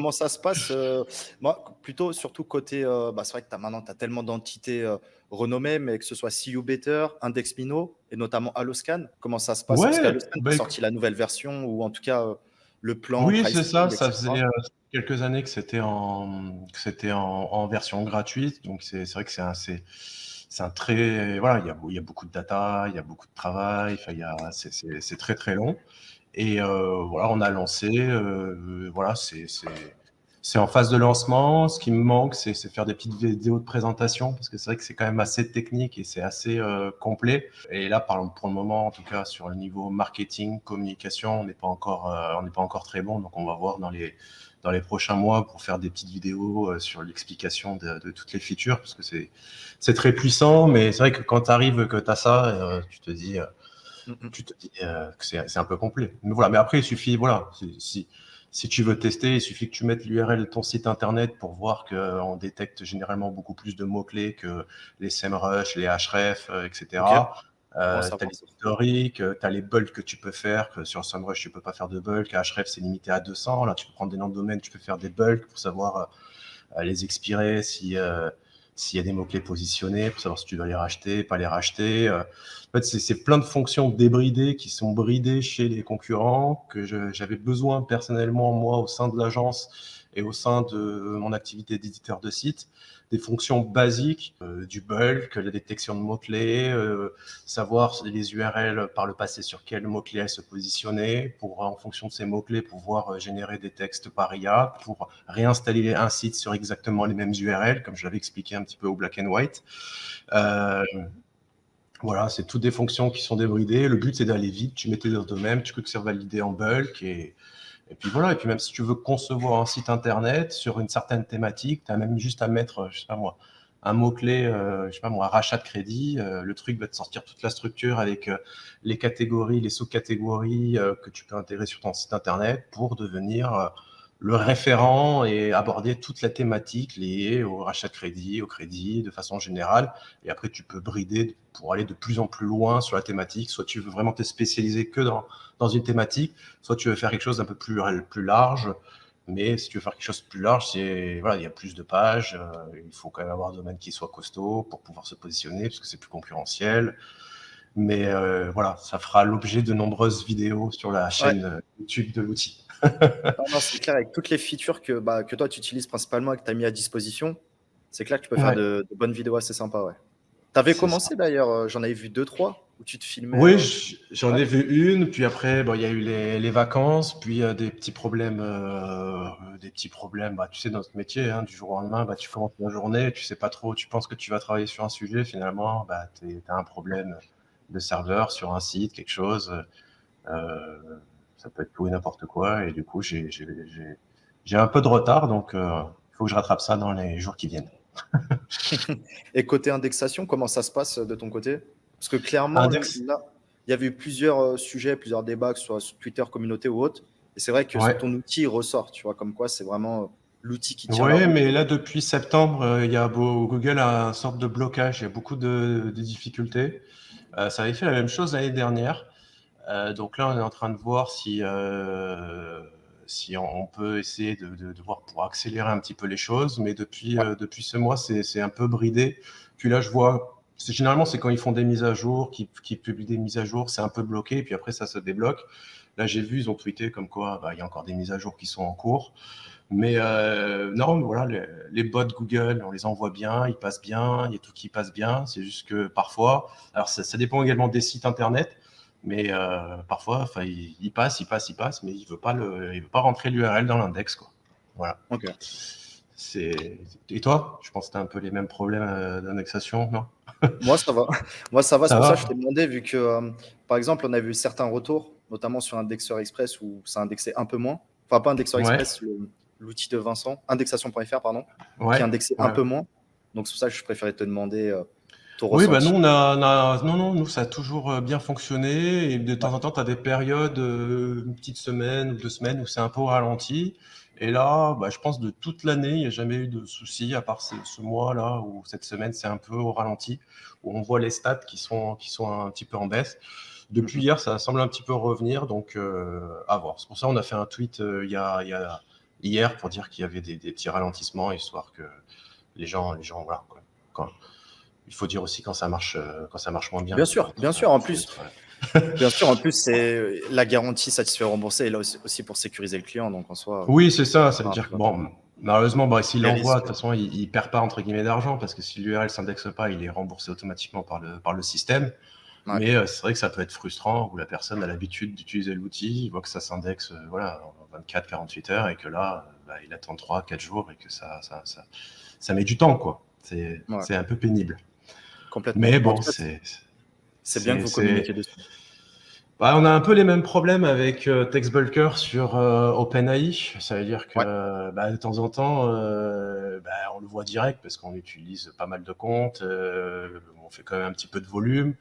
comment ça se passe, moi, plutôt surtout côté, bah, c'est vrai que tu as tellement d'entités, renommées, mais que ce soit See You Better, Indexmino et notamment Alloscan. Comment ça se passe? Parce Ouais, qu'Alloscan bah a écou sorti la nouvelle version ou en tout cas, le plan oui, c'est ça, pricing et ça faisait, cetera. quelques années que c'était en version gratuite, donc c'est vrai que c'est un très voilà, il y a beaucoup de data, il y a beaucoup de travail, enfin il y a c'est très, très long et voilà, on a lancé, voilà, c'est en phase de lancement. Ce qui me manque, c'est faire des petites vidéos de présentation parce que c'est vrai que c'est quand même assez technique et c'est assez, complet et là, pour le moment, en tout cas, sur le niveau marketing, communication, on n'est pas encore très bon, donc on va voir dans les prochains mois pour faire des petites vidéos, sur l'explication de toutes les features parce que c'est très puissant, mais c'est vrai que quand tu arrives, que tu as ça, Mmh mh. tu te dis que c'est un peu complet. Mais voilà, mais après, il suffit, voilà, si tu veux tester, il suffit que tu mettes l'URL de ton site internet pour voir qu'on détecte généralement beaucoup plus de mots-clés que les SEMrush, les Href, OK, etc. bon à Tu as savoir les ça. historiques, tu as les bulks que tu peux faire, que sur SEMrush, tu peux pas faire de bulk, Href, c'est limité à 200. Là, tu peux prendre des noms de domaine, tu peux faire des bulks pour savoir les expirer, s'il y a des mots-clés positionnés, pour savoir si tu dois les racheter, pas les racheter. En fait, c'est plein de fonctions débridées qui sont bridées chez les concurrents, que j'avais besoin personnellement, moi, au sein de l'agence et au sein de mon activité d'éditeur de site. Des fonctions basiques, du bulk, la détection de mots-clés, savoir les URL par le passé sur quels mots-clés elles se positionnaient, pour, en fonction de ces mots-clés, pouvoir générer des textes par IA, pour réinstaller un site sur exactement les mêmes URL, comme je l'avais expliqué un petit peu au Black and White. Euh, voilà, c'est toutes des fonctions qui sont débridées. Le but, c'est d'aller vite. Tu mets tes domaines, tu cliques sur valider en bulk et puis voilà. Et puis même si tu veux concevoir un site internet sur une certaine thématique, tu as même juste à mettre, je sais pas moi, un mot-clé, je sais pas moi, rachat de crédit. Le truc va te sortir toute la structure avec les catégories, les sous-catégories que tu peux intégrer sur ton site internet pour devenir le référent et aborder toute la thématique liée au rachat de crédit, au crédit de façon générale. Et après, tu peux brider pour aller de plus en plus loin sur la thématique. Soit tu veux vraiment te spécialiser que dans une thématique, soit tu veux faire quelque chose d'un peu plus large. Mais si tu veux faire quelque chose de plus large, voilà, il y a plus de pages. Il faut quand même avoir un domaine qui soit costaud pour pouvoir se positionner, parce que c'est plus concurrentiel. Mais voilà, ça fera l'objet de nombreuses vidéos sur la Ouais. chaîne YouTube de l'outil. Non, non, c'est clair avec toutes les features que, bah, que toi tu utilises principalement et que tu as mis à disposition, c'est clair que tu peux faire Ouais, de bonnes vidéos assez sympas, ouais. Tu avais c'est ça. commencé d'ailleurs, j'en avais vu deux trois où tu te filmais, Oui, j'en ouais? ai vu une, puis après, bon, il y a eu les vacances, puis des petits problèmes. Bah, tu sais, dans notre métier, hein, du jour au lendemain, bah, tu commences la journée, tu sais pas trop, tu penses que tu vas travailler sur un sujet, finalement, bah, t'as un problème de serveur sur un site, quelque chose. Euh, Ça peut être tout et n'importe quoi, et du coup, j'ai un peu de retard, donc il faut que je rattrape ça dans les jours qui viennent. Et côté indexation, comment ça se passe, de ton côté? Parce que clairement, Index, là, il y avait eu plusieurs, sujets, plusieurs débats, que ce soit sur Twitter, communauté ou autre et c'est vrai que ouais. ton outil, il ressort, tu vois? Comme quoi c'est vraiment, l'outil qui tient la Ouais, route. mais là, depuis septembre, Google a une sorte de blocage. Il y a beaucoup de difficultés. Ça avait fait la même chose l'année dernière. Donc là, on est en train de voir si on peut essayer de voir pour accélérer un petit peu les choses. Mais Ouais, depuis ce mois, c'est un peu bridé. Puis là, je vois, généralement, c'est quand ils font des mises à jour, qu'ils publient des mises à jour, c'est un peu bloqué. Et puis après, ça se débloque. Là, j'ai vu, ils ont tweeté comme quoi bah, il y a encore des mises à jour qui sont en cours. Mais non, voilà, les bots Google, on les envoie bien, ils passent bien, il y a tout qui passe bien. C'est juste que parfois, alors ça dépend également des sites internet, mais parfois, enfin, il passe, mais il veut pas rentrer l'URL dans l'index, quoi. Voilà. OK. Et toi, je pense que tu as un peu les mêmes problèmes d'indexation, non? Moi, ça va. Moi, ça va. C'est Ça pour ça que je va? t'ai demandé, vu que, par exemple, on a vu certains retours, notamment sur Indexeur Express où ça indexait un peu moins. Enfin, pas Indexeur Ouais, Express, l'outil de Vincent, indexation.fr, pardon, qui ouais, indexait un ouais. peu moins. Donc, c'est pour ça que je préférais te demander ton Oui, bah nous, ressenti. non, non, nous, ça a toujours bien fonctionné. Et de Ouais. temps en temps, tu as des périodes, une petite semaine ou 2 semaines où c'est un peu au ralenti. Et là, bah, je pense de toute l'année, il n'y a jamais eu de souci, à part ce mois-là où cette semaine, c'est un peu au ralenti, où on voit les stats qui sont un petit peu en baisse. Mm, Depuis mm. hier, ça semble un petit peu revenir, donc à voir. C'est pour ça qu'on a fait un tweet il y a hier pour dire qu'il y avait des petits ralentissements, histoire que les gens, voilà, quoi. Il faut dire aussi quand ça marche moins bien. Bien sûr, bien sûr. Bien sûr, en plus, Ouais. c'est la garantie satisfait rembourser est là aussi pour sécuriser le client. Donc en soi, Oui, c'est ça. Ça veut enfin, dire que bon, malheureusement, s'il les l'envoie, de risques. toute façon, il perd pas entre guillemets d'argent parce que si l'URL s'indexe pas, il est remboursé automatiquement par le système. Ouais. Mais c'est vrai que ça peut être frustrant où la personne a l'habitude d'utiliser l'outil, il voit que ça s'indexe voilà, en 24-48 heures et que là, il attend 3-4 jours et que ça met du temps, quoi. Ouais, C'est un peu pénible. complètement. Mais Bon, en bon, tout cas, c'est bien que vous communiquez dessus. on a un peu les mêmes problèmes avec TextBulker sur OpenAI. Ça veut dire Ouais, que de temps en temps, on le voit direct parce qu'on utilise pas mal de comptes, on fait quand même un petit peu de volume.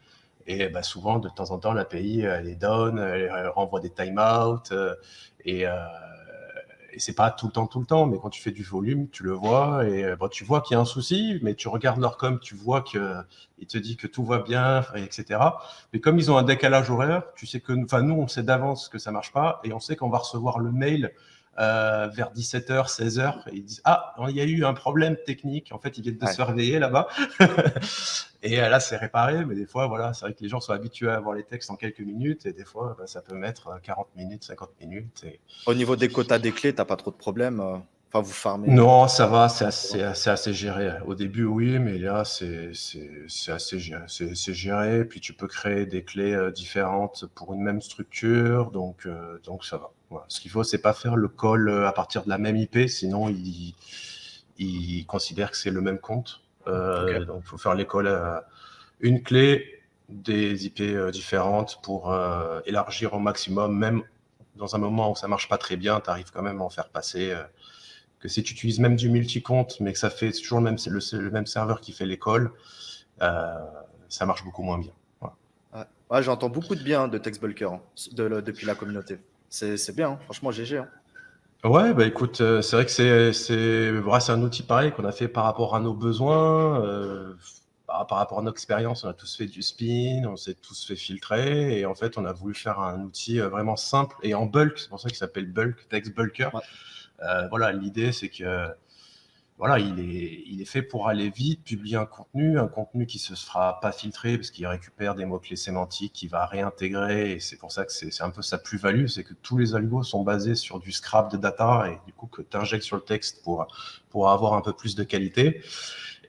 Et souvent, de temps en temps, l'API, elle est down, elle renvoie des timeouts. Et, euh, et c'est pas tout le temps, mais quand tu fais du volume, tu le vois. Et tu vois qu'il y a un souci, mais tu regardes leur com, tu vois qu'il te dit que tout va bien, etc. Mais comme ils ont un décalage horaire, tu sais que, nous, on sait d'avance que ça marche pas et on sait qu'on va recevoir le mail vers 17h, 16h, et ils disent ah, il y a eu un problème technique. En fait, ils viennent de se ouais. faire réveiller là-bas. Et là, c'est réparé, mais des fois, voilà, c'est vrai que les gens sont habitués à avoir les textes en quelques minutes, et des fois, ça peut mettre 40 minutes, 50 minutes. Au niveau des quotas des clés, t'as pas trop de problèmes. Enfin, vous farmez. Non, ça va, Ça va. c'est assez géré. Au début, oui, mais là, c'est assez géré. C'est géré, puis tu peux créer des clés différentes pour une même structure, donc ça va. Voilà. Ce qu'il faut, c'est pas faire le call à partir de la même IP, sinon il considère que c'est le même compte. Ok. Donc, il faut faire les calls à une clé, des IP différentes pour élargir au maximum, même dans un moment où ça marche pas très bien, tu arrives quand même à en faire passer. Que si tu utilises même du multi-compte, mais que ça fait toujours le même serveur qui fait les calls, euh, ça marche beaucoup moins bien. Voilà. Ouais. Ouais, j'entends beaucoup de bien de TextBulker depuis la communauté. C'est bien, hein. Franchement, GG. Hein. Ouais, écoute, c'est vrai que c'est un outil pareil qu'on a fait par rapport à nos besoins, par rapport à notre expérience. On a tous fait du spin, on s'est tous fait filtrer, et en fait, on a voulu faire un outil vraiment simple et en bulk. C'est pour ça qu'il s'appelle Bulk, Text Bulker. Ouais. Voilà, l'idée, c'est que voilà, il est fait pour aller vite, publier un contenu qui se fera pas filtrer parce qu'il récupère des mots-clés sémantiques, qu'il va réintégrer, et c'est pour ça que c'est un peu sa plus-value, c'est que tous les algos sont basés sur du scrap de data et du coup que tu injectes sur le texte pour avoir un peu plus de qualité.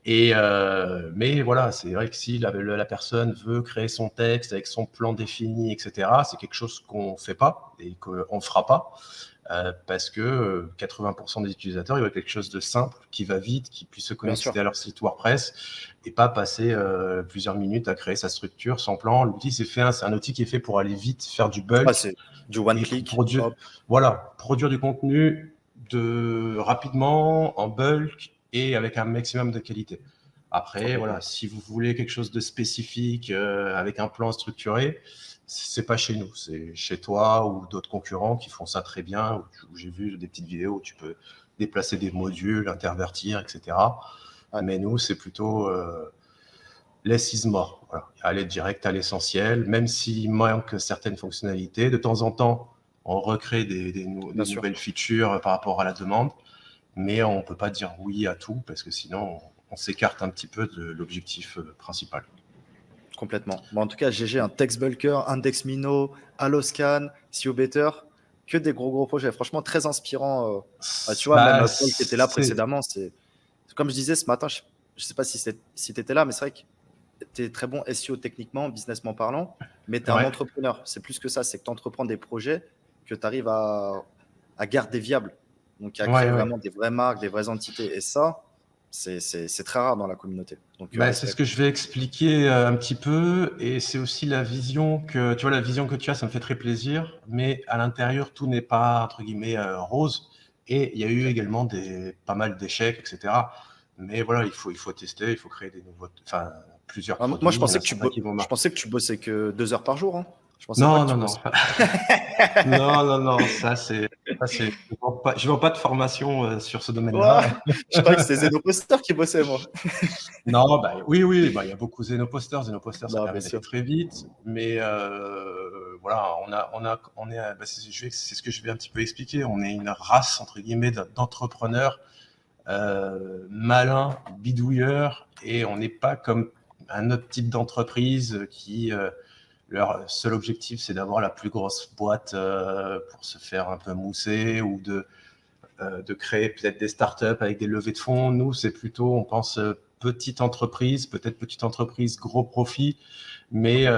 Mais voilà, c'est vrai que si la personne veut créer son texte avec son plan défini, etc., c'est quelque chose qu'on fait pas et qu'on fera pas. Parce que 80% des utilisateurs, ils veulent quelque chose de simple, qui va vite, qui puisse se Bien sûr. connecter à leur site WordPress et pas passer plusieurs minutes à créer sa structure sans plan. L'outil, c'est un outil qui est fait pour aller vite, faire du Ouais, bulk c'est du one et pour click. Hop. produire du contenu rapidement, en bulk et avec un maximum de qualité. Après, voilà, Complètement. si vous voulez quelque chose de spécifique avec un plan structuré, c'est pas chez nous, c'est chez toi ou d'autres concurrents qui font ça très bien. Où j'ai vu des petites vidéos où tu peux déplacer des modules, intervertir, etc. Ouais. Mais nous, c'est plutôt less is more. Voilà. Aller direct à l'essentiel, même s'il manque certaines fonctionnalités. De temps en temps, on recrée des Bien sûr. nouvelles features par rapport à la demande, mais on ne peut pas dire oui à tout parce que sinon, on s'écarte un petit peu de l'objectif principal. Complètement. Bon, en tout cas, GG, un TextBulker, IndexMino, Alloscan, SEObetter, que des gros projets. Franchement, très inspirant. Tu vois, même Paul qui était là précédemment, comme je disais ce matin, je ne sais pas si tu étais là, mais c'est vrai que tu es très bon SEO techniquement, businessment parlant, mais tu es un Ouais, entrepreneur. C'est plus que ça, c'est que tu entreprends des projets que tu arrives à garder viables. Donc, à créer ouais. vraiment des vraies marques, des vraies entités. Et ça, c'est très rare dans la communauté. Donc, C'est ce respect. que je vais expliquer un petit peu, et c'est aussi la vision la vision que tu as, ça me fait très plaisir, mais à l'intérieur, tout n'est pas, entre guillemets, rose, et il y a eu Ok. également pas mal d'échecs, etc. Mais voilà, il faut tester, il faut créer plusieurs Moi, produits, il y en a certains qui vont je marcher. pensais que tu bossais que 2 heures par jour. Hein. Je pensais pas que Non, tu non, non. bossais. Non, je vends pas de formation sur ce Ouah, domaine-là. je croyais que c'était Zenoposter qui bossait, moi. Non, oui, il y a beaucoup Zenoposter. Zenoposter, ça Non, permet bien d'aller sûr. très vite, mais voilà, c'est ce que je vais un petit peu expliquer. On est une race entre guillemets d'entrepreneurs malins, bidouilleurs, et on n'est pas comme un autre type d'entreprise qui leur seul objectif c'est d'avoir la plus grosse boîte pour se faire un peu mousser ou de créer peut-être des startups avec des levées de fonds. Nous, c'est plutôt, on pense, petite entreprise, peut-être petite entreprise, gros profit, mais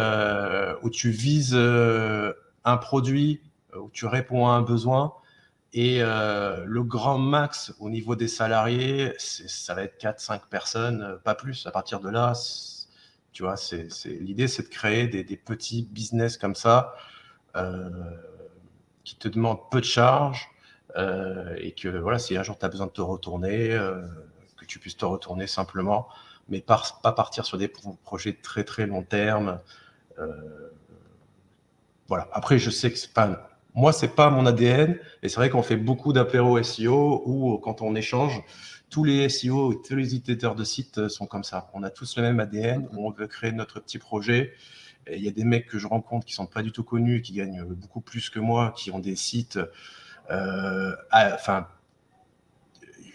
où tu vises un produit, où tu réponds à un besoin. Et le grand max au niveau des salariés, ça va être 4-5 personnes, pas plus. À partir de là, tu vois, l'idée, c'est de créer des petits business comme ça euh, qui te demandent peu de charges et que voilà, si un jour tu as besoin de te retourner, que tu puisses te retourner simplement, mais pas partir sur des projets de très très long terme. Euh, voilà. Après, je sais que c'est pas mon ADN, et c'est vrai qu'on fait beaucoup d'apéros SEO où quand on échange, tous les SEO et tous les utilisateurs de sites sont comme ça. On a tous le même ADN, où on veut créer notre petit projet. Et il y a des mecs que je rencontre qui sont pas du tout connus, qui gagnent beaucoup plus que moi, qui ont des sites. Enfin,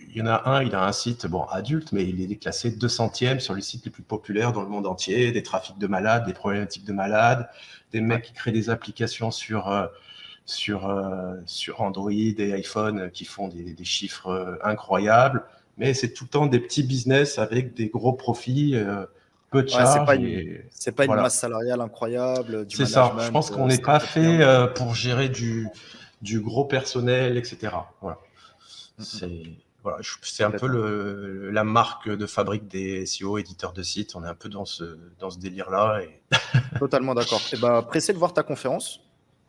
il y en a un, il a un site bon adulte, mais il est classé 200e sur les sites les plus populaires dans le monde entier, des trafics de malades, des problématiques de malades, des mecs qui créent des applications sur Android et iPhone qui font des chiffres incroyables, mais c'est tout le temps des petits business avec des gros profits, peu de Ouais, charges c'est pas une voilà. masse salariale incroyable, du C'est ça. Je management pense qu'on n'est pas strict fait quotidien. pour gérer du gros personnel, etc. Voilà. Mm, mm. C'est un peu Complètement. la marque de fabrique des SEO, éditeurs de sites. On est un peu dans ce délire-là. Totalement d'accord. Et bah, pressé de voir ta conférence.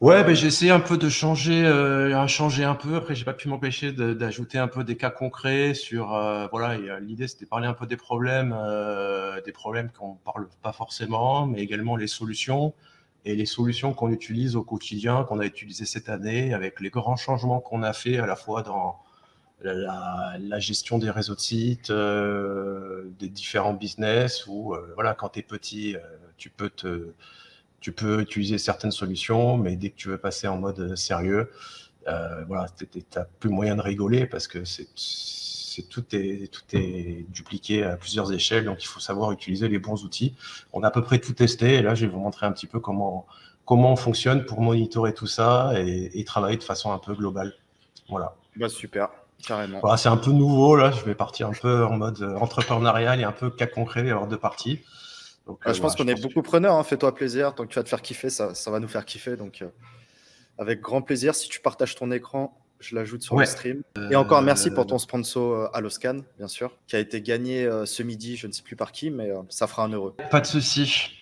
Ouais, ben, j'ai essayé un peu de changer, changer un peu. Après, j'ai pas pu m'empêcher d'ajouter un peu des cas concrets sur, voilà. Et, l'idée, c'était de parler un peu des problèmes qu'on parle pas forcément, mais également les solutions et les solutions qu'on utilise au quotidien, qu'on a utilisées cette année, avec les grands changements qu'on a fait à la fois dans la gestion des réseaux de sites, des différents business, où voilà, quand tu es petit, tu peux tu peux utiliser certaines solutions, mais dès que tu veux passer en mode sérieux, voilà, tu n'as plus moyen de rigoler parce que tout est dupliqué à plusieurs échelles, donc il faut savoir utiliser les bons outils. On a à peu près tout testé, et là, je vais vous montrer un petit peu comment on fonctionne pour monitorer tout ça et travailler de façon un peu globale. Voilà. Bah, super, carrément. Voilà, c'est un peu nouveau, là, je vais partir un peu en mode entrepreneurial et un peu cas concret, il va y avoir deux parties. Donc Je pense voilà, je qu'on est pense que beaucoup preneurs, hein. Fais-toi plaisir. Tant que tu vas te faire kiffer, ça va nous faire kiffer. Donc, avec grand plaisir. Si tu partages ton écran, je l'ajoute sur le ouais. stream. Et encore merci pour ton sponsor Alloscan, bien sûr, qui a été gagné ce midi, je ne sais plus par qui, mais ça fera un heureux. Pas de souci.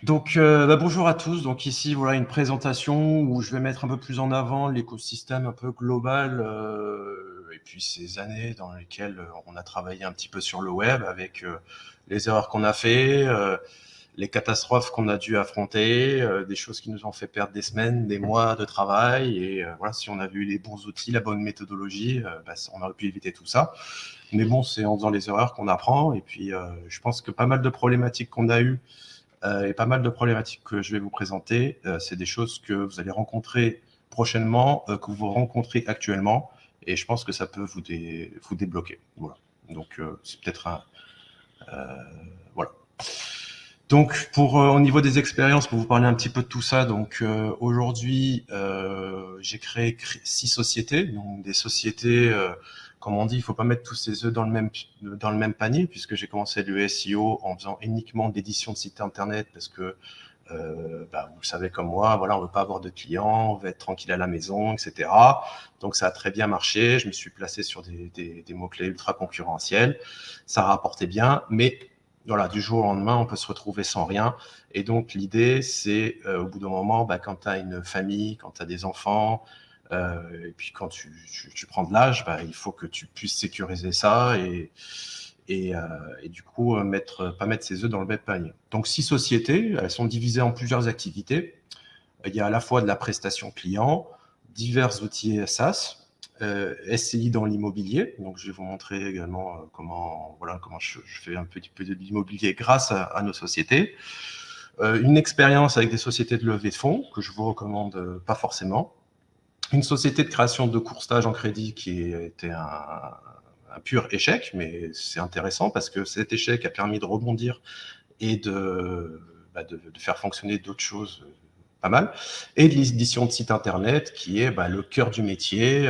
Donc, bonjour à tous. Donc ici, voilà une présentation où je vais mettre un peu plus en avant l'écosystème un peu global et puis ces années dans lesquelles on a travaillé un petit peu sur le web avec les erreurs qu'on a fait, les catastrophes qu'on a dû affronter, des choses qui nous ont fait perdre des semaines, des mois de travail. Et voilà, si on avait eu les bons outils, la bonne méthodologie, on aurait pu éviter tout ça. Mais bon, c'est en faisant les erreurs qu'on apprend. Et puis, je pense que pas mal de problématiques qu'on a eues et pas mal de problématiques que je vais vous présenter, c'est des choses que vous allez rencontrer prochainement, que vous rencontrez actuellement. Et je pense que ça peut vous débloquer. Voilà. Donc, c'est peut-être un. Voilà. Donc, au niveau des expériences, pour vous parler un petit peu de tout ça, donc aujourd'hui, j'ai créé 6 sociétés, donc des sociétés, comme on dit, il ne faut pas mettre tous ses œufs dans le même panier, puisque j'ai commencé le SEO en faisant uniquement d'édition de sites internet, parce que vous le savez comme moi, voilà, on veut pas avoir de clients, on veut être tranquille à la maison, etc. Donc ça a très bien marché. Je me suis placé sur des mots-clés ultra concurrentiels. Ça rapportait bien, mais voilà, du jour au lendemain, on peut se retrouver sans rien. Et donc, l'idée, c'est au bout d'un moment, quand tu as une famille, quand tu as des enfants, et puis quand tu prends de l'âge, il faut que tu puisses sécuriser ça et du coup, pas mettre ses œufs dans le même panier. Donc, 6 sociétés, elles sont divisées en plusieurs activités. Il y a à la fois de la prestation client, divers outils SaaS, SCI dans l'immobilier. Donc, je vais vous montrer également comment je fais un petit peu de l'immobilier grâce à nos sociétés. Une expérience avec des sociétés de levée de fonds, que je vous recommande pas forcément. Une société de création de courtage en crédit qui était un pur échec, mais c'est intéressant parce que cet échec a permis de rebondir et de faire fonctionner d'autres choses pas mal, et de l'édition de site internet qui est le cœur du métier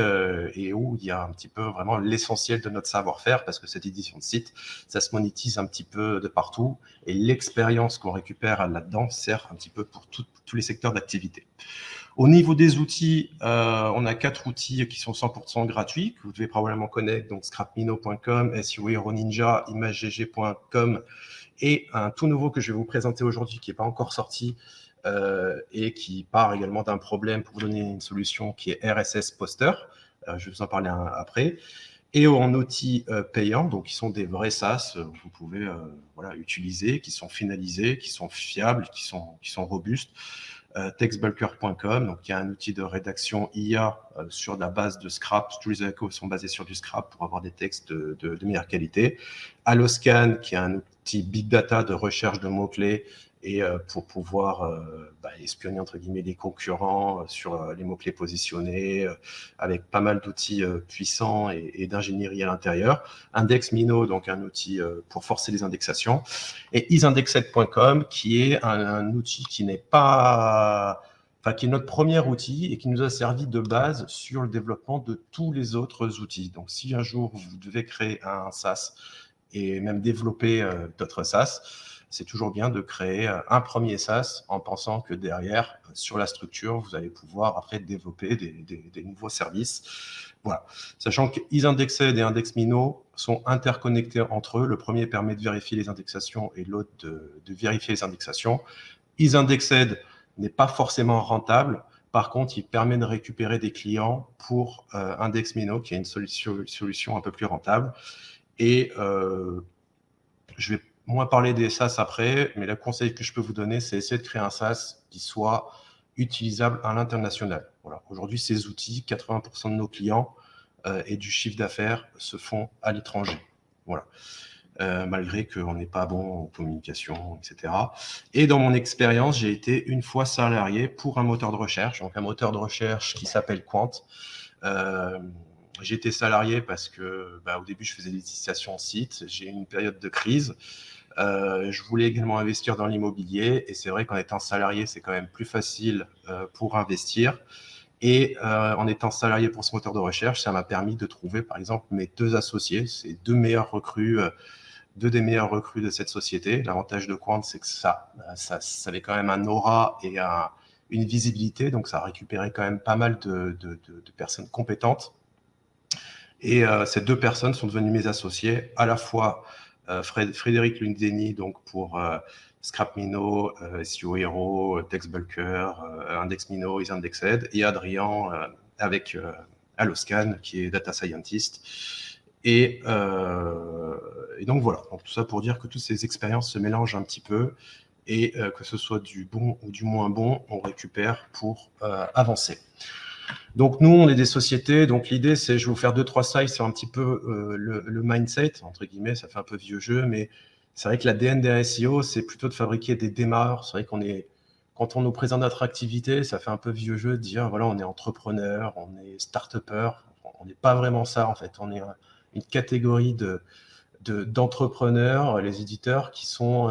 et où il y a un petit peu vraiment l'essentiel de notre savoir-faire, parce que cette édition de site, ça se monétise un petit peu de partout, et l'expérience qu'on récupère là-dedans sert un petit peu pour tous les secteurs d'activité. Au niveau des outils, on a 4 outils qui sont 100% gratuits, que vous devez probablement connaître, donc scrapmino.com, SEO Hero Ninja, imagegg.com, et un tout nouveau que je vais vous présenter aujourd'hui, qui n'est pas encore sorti, et qui part également d'un problème pour vous donner une solution, qui est RSS Poster. Je vais vous en parler après. Et en outils payants, donc qui sont des vrais SaaS, que vous pouvez utiliser, qui sont finalisés, qui sont fiables, qui sont robustes. Textbulker.com, donc il y a un outil de rédaction IA sur la base de Scrap. Tous les échos sont basés sur du Scrap pour avoir des textes de meilleure qualité. Alloscan, qui est un outil big data de recherche de mots-clés et pour pouvoir espionner entre guillemets les concurrents sur les mots-clés positionnés, avec pas mal d'outils puissants et d'ingénierie à l'intérieur. IndexMino, donc un outil pour forcer les indexations. Et isindexed.com, qui est un outil qui n'est pas... qui est notre premier outil et qui nous a servi de base sur le développement de tous les autres outils. Donc, si un jour vous devez créer un SaaS et même développer d'autres SaaS, c'est toujours bien de créer un premier SaaS en pensant que derrière, sur la structure, vous allez pouvoir après développer des nouveaux services. Voilà. Sachant que isindexed et IndexMino sont interconnectés entre eux. Le premier permet de vérifier les indexations et l'autre de vérifier les indexations. Isindexed n'est pas forcément rentable. Par contre, il permet de récupérer des clients pour IndexMino, qui est une solution un peu plus rentable. Et je vais moins parler des SaaS après, mais le conseil que je peux vous donner, c'est essayer de créer un SaaS qui soit utilisable à l'international. Voilà. Aujourd'hui, ces outils, 80% de nos clients et du chiffre d'affaires se font à l'étranger. Voilà. Malgré qu'on n'est pas bon en communication, etc. Et dans mon expérience, j'ai été une fois salarié pour un moteur de recherche, donc un moteur de recherche qui s'appelle Quant. J'ai été salarié parce que au début, je faisais des initiations site. J'ai eu une période de crise. Je voulais également investir dans l'immobilier. Et c'est vrai qu'en étant salarié, c'est quand même plus facile pour investir. Et en étant salarié pour ce moteur de recherche, ça m'a permis de trouver, par exemple, mes 2 associés, ces 2 meilleurs recrues, 2 des meilleurs recrues de cette société. L'avantage de Quant, c'est que ça avait quand même un aura et une visibilité. Donc, ça a récupéré quand même pas mal de personnes compétentes. Et ces 2 personnes sont devenues mes associés, à la fois Frédéric Lundeni, donc pour ScrapMino, SEO Hero, TextBulker, IndexMino, isindexed, et Adrien avec Alloscan, qui est data scientist. Et donc voilà, donc tout ça pour dire que toutes ces expériences se mélangent un petit peu, et que ce soit du bon ou du moins bon, on récupère pour avancer. Donc nous, on est des sociétés, donc l'idée c'est, je vais vous faire 2-3 slides sur un petit peu le mindset, entre guillemets, ça fait un peu vieux jeu, mais c'est vrai que l'ADN des SEO, c'est plutôt de fabriquer des démarreurs. C'est vrai quand on nous présente notre activité, ça fait un peu vieux jeu de dire, voilà, on est entrepreneur, on est start-upper, on n'est pas vraiment ça en fait, on est une catégorie d'entrepreneurs, les éditeurs qui sont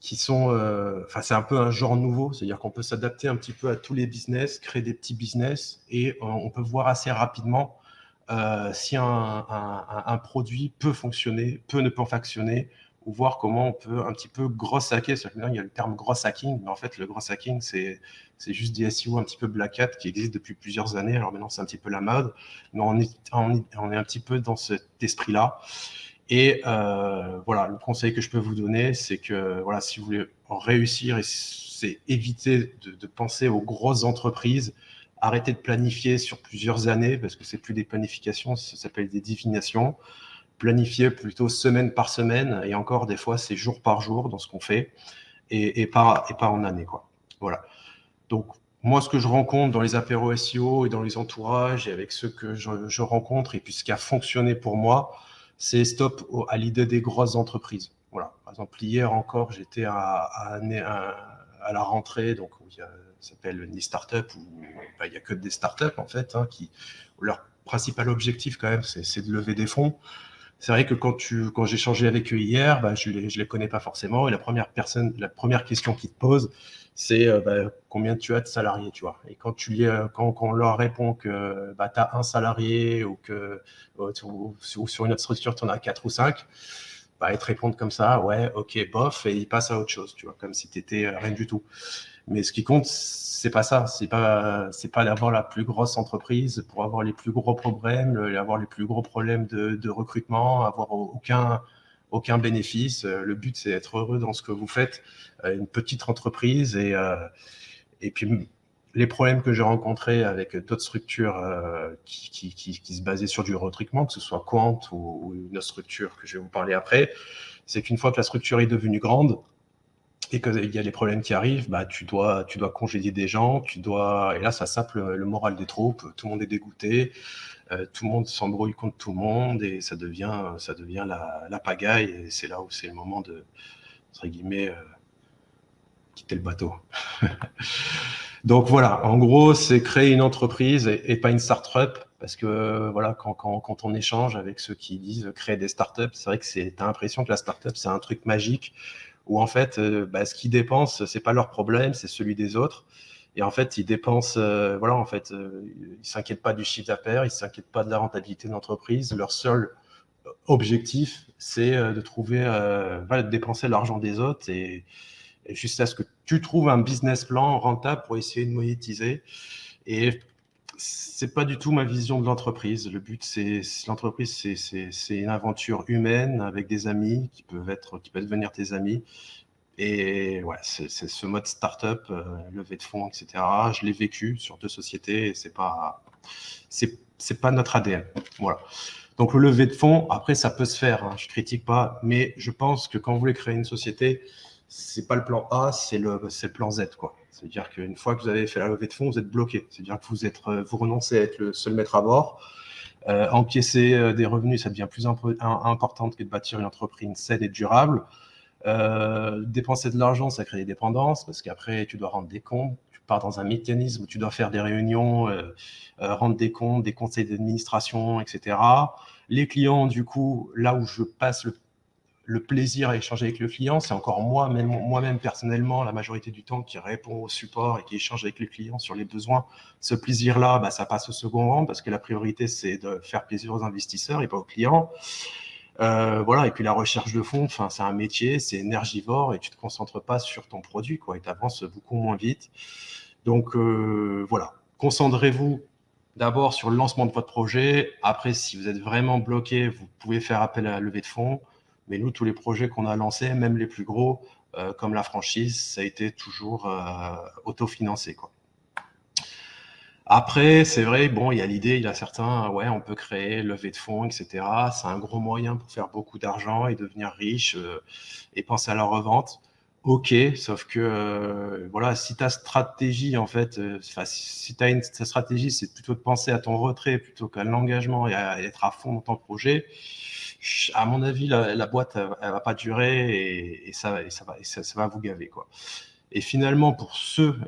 c'est un peu un genre nouveau, c'est-à-dire qu'on peut s'adapter un petit peu à tous les business, créer des petits business, et on peut voir assez rapidement si un produit peut fonctionner, peut ne pas fonctionner, ou voir comment on peut un petit peu gross hacker. Il y a le terme gross hacking, mais en fait, le gross hacking, c'est juste des SEO un petit peu black hat qui existent depuis plusieurs années. Alors maintenant, c'est un petit peu la mode, mais on est un petit peu dans cet esprit-là. Et voilà, le conseil que je peux vous donner, c'est que voilà, si vous voulez réussir, c'est éviter de penser aux grosses entreprises, arrêter de planifier sur plusieurs années, parce que c'est plus des planifications, ça s'appelle des divinations. Planifier plutôt semaine par semaine, et encore des fois c'est jour par jour dans ce qu'on fait, et pas en année, quoi. Voilà. Donc moi, ce que je rencontre dans les apéros SEO et dans les entourages, et avec ceux que je rencontre, et puis ce qui a fonctionné pour moi, c'est stop à l'idée des grosses entreprises. Voilà. Par exemple, hier encore, j'étais à la rentrée, donc où ça s'appelle Nice Startup, où il n'y a que des startups en fait, hein, où leur principal objectif quand même, c'est de lever des fonds. C'est vrai que quand j'ai échangé avec eux hier, je les connais pas forcément, et la première question qu'ils te posent, c'est combien tu as de salariés, tu vois. Et quand quand on leur répond que tu as un salarié ou que ou sur une autre structure, tu en as 4 ou 5, ils te répondent comme ça, ouais, ok, bof, et ils passent à autre chose, tu vois, comme si tu étais rien du tout. Mais ce qui compte, c'est pas ça. C'est pas d'avoir la plus grosse entreprise pour avoir les plus gros problèmes, avoir les plus gros problèmes de recrutement, avoir aucun bénéfice. Le but, c'est d'être heureux dans ce que vous faites. Une petite entreprise et puis les problèmes que j'ai rencontrés avec d'autres structures qui se basaient sur du recrutement, que ce soit Quant ou une autre structure que je vais vous parler après, c'est qu'une fois que la structure est devenue grande, et qu'il y a les problèmes qui arrivent, tu dois congédier des gens, et là, ça sape le moral des troupes, tout le monde est dégoûté, tout le monde s'embrouille contre tout le monde, et ça devient la pagaille, et c'est là où c'est le moment de, entre guillemets, quitter le bateau. Donc voilà, en gros, c'est créer une entreprise et pas une start-up, parce que voilà, quand on échange avec ceux qui disent créer des start-up, c'est vrai que t'as l'impression que la start-up, c'est un truc magique, où en fait, ce qu'ils dépensent, c'est pas leur problème, c'est celui des autres. Et en fait, ils dépensent, ils s'inquiètent pas du chiffre d'affaires, ils s'inquiètent pas de la rentabilité de l'entreprise. Leur seul objectif, c'est de trouver, de dépenser l'argent des autres et jusqu'à ce que tu trouves un business plan rentable pour essayer de monétiser. Et c'est pas du tout ma vision de l'entreprise. Le but, l'entreprise, c'est une aventure humaine avec des amis qui peuvent devenir tes amis. Et ouais, c'est ce mode startup, levée de fonds, etc. Je l'ai vécu sur 2 sociétés et c'est pas notre ADN. Voilà. Donc le levée de fonds, après ça peut se faire, hein, je critique pas, mais je pense que quand vous voulez créer une société, c'est pas le plan A, c'est le plan Z, quoi. C'est-à-dire qu'une fois que vous avez fait la levée de fonds, vous êtes bloqué. C'est-à-dire que vous renoncez à être le seul maître à bord. Encaisser des revenus, ça devient plus important que de bâtir une entreprise saine et durable. Dépenser de l'argent, ça crée des dépendances parce qu'après, tu dois rendre des comptes. Tu pars dans un mécanisme où tu dois faire des réunions, rendre des comptes, des conseils d'administration, etc. Les clients, du coup, là où je passe le plaisir à échanger avec le client, c'est encore moi-même personnellement, la majorité du temps, qui répond au support et qui échange avec les clients sur les besoins. Ce plaisir-là, ça passe au second rang parce que la priorité, c'est de faire plaisir aux investisseurs et pas aux clients. Voilà, et puis la recherche de fonds, c'est un métier, c'est énergivore et tu te concentres pas sur ton produit, quoi, et tu avances beaucoup moins vite. Donc voilà, concentrez-vous d'abord sur le lancement de votre projet. Après, si vous êtes vraiment bloqué, vous pouvez faire appel à la levée de fonds. Mais nous, tous les projets qu'on a lancés, même les plus gros, comme la franchise, ça a été toujours autofinancé, quoi. Après, c'est vrai, bon, il y a certains, ouais, on peut créer, lever de fonds, etc. C'est un gros moyen pour faire beaucoup d'argent et devenir riche et penser à la revente. Ok, sauf que, voilà, si ta stratégie, en fait, si ta stratégie, c'est plutôt de penser à ton retrait plutôt qu'à l'engagement et à être à fond dans ton projet, à mon avis, la boîte, elle va pas durer et ça va vous gaver, quoi. Et finalement, pour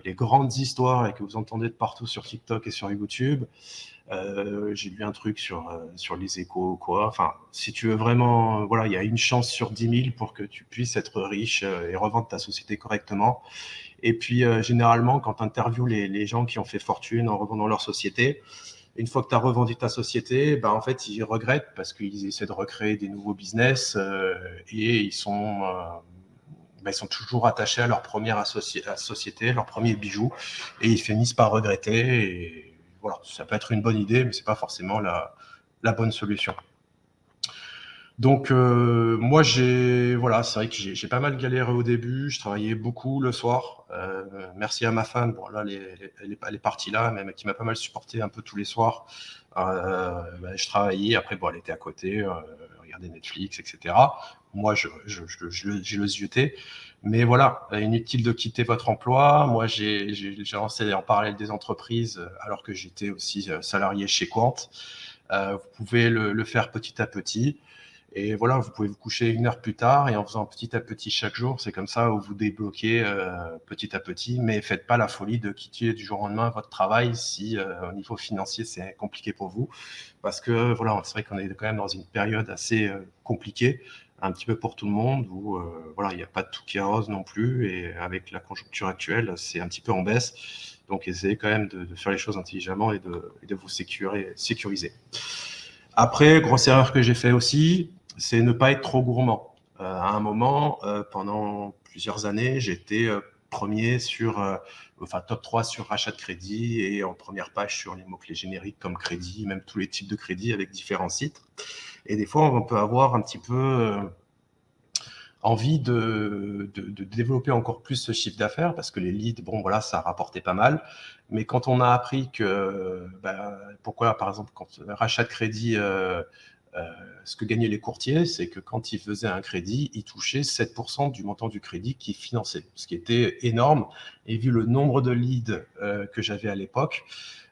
les grandes histoires et que vous entendez de partout sur TikTok et sur YouTube, j'ai lu un truc sur les échos, quoi. Enfin, si tu veux vraiment, voilà, il y a une chance sur 10 000 pour que tu puisses être riche et revendre ta société correctement. Et puis, généralement, quand tu interviews les gens qui ont fait fortune en revendant leur société, une fois que tu as revendu ta société, en fait, ils regrettent parce qu'ils essaient de recréer des nouveaux business et ils sont toujours attachés à leur première société, leur premier bijou, et ils finissent par regretter. Et voilà, ça peut être une bonne idée, mais c'est pas forcément la bonne solution. Donc moi voilà, c'est vrai que j'ai pas mal galéré au début, je travaillais beaucoup le soir. Merci à ma femme, bon là elle est partie là, mais qui m'a pas mal supporté un peu tous les soirs. Je travaillais, après bon elle était à côté, regardait Netflix, etc. Moi je le ziotais, mais voilà, inutile de quitter votre emploi. Moi j'ai lancé en parallèle des entreprises alors que j'étais aussi salarié chez Quant. Vous pouvez le faire petit à petit. Et voilà, vous pouvez vous coucher 1 heure plus tard et en faisant petit à petit chaque jour, c'est comme ça où vous débloquez petit à petit, mais faites pas la folie de quitter du jour au lendemain votre travail si au niveau financier c'est compliqué pour vous, parce que voilà, c'est vrai qu'on est quand même dans une période assez compliquée, un petit peu pour tout le monde, où voilà, il n'y a pas de tout qui est rose non plus, et avec la conjoncture actuelle, c'est un petit peu en baisse. Donc essayez quand même de faire les choses intelligemment et de vous sécuriser. Après, grosse erreur que j'ai fait aussi, c'est ne pas être trop gourmand. À un moment, pendant plusieurs années, j'étais premier enfin top 3 sur rachat de crédit et en première page sur les mots-clés génériques comme crédit, même tous les types de crédits avec différents sites. Et des fois, on peut avoir un petit peu envie de développer encore plus ce chiffre d'affaires parce que les leads, bon voilà, ça rapportait pas mal. Mais quand on a appris que, pourquoi par exemple, quand rachat de crédit, ce que gagnaient les courtiers, c'est que quand ils faisaient un crédit, ils touchaient 7% du montant du crédit qu'ils finançaient, ce qui était énorme. Et vu le nombre de leads que j'avais à l'époque,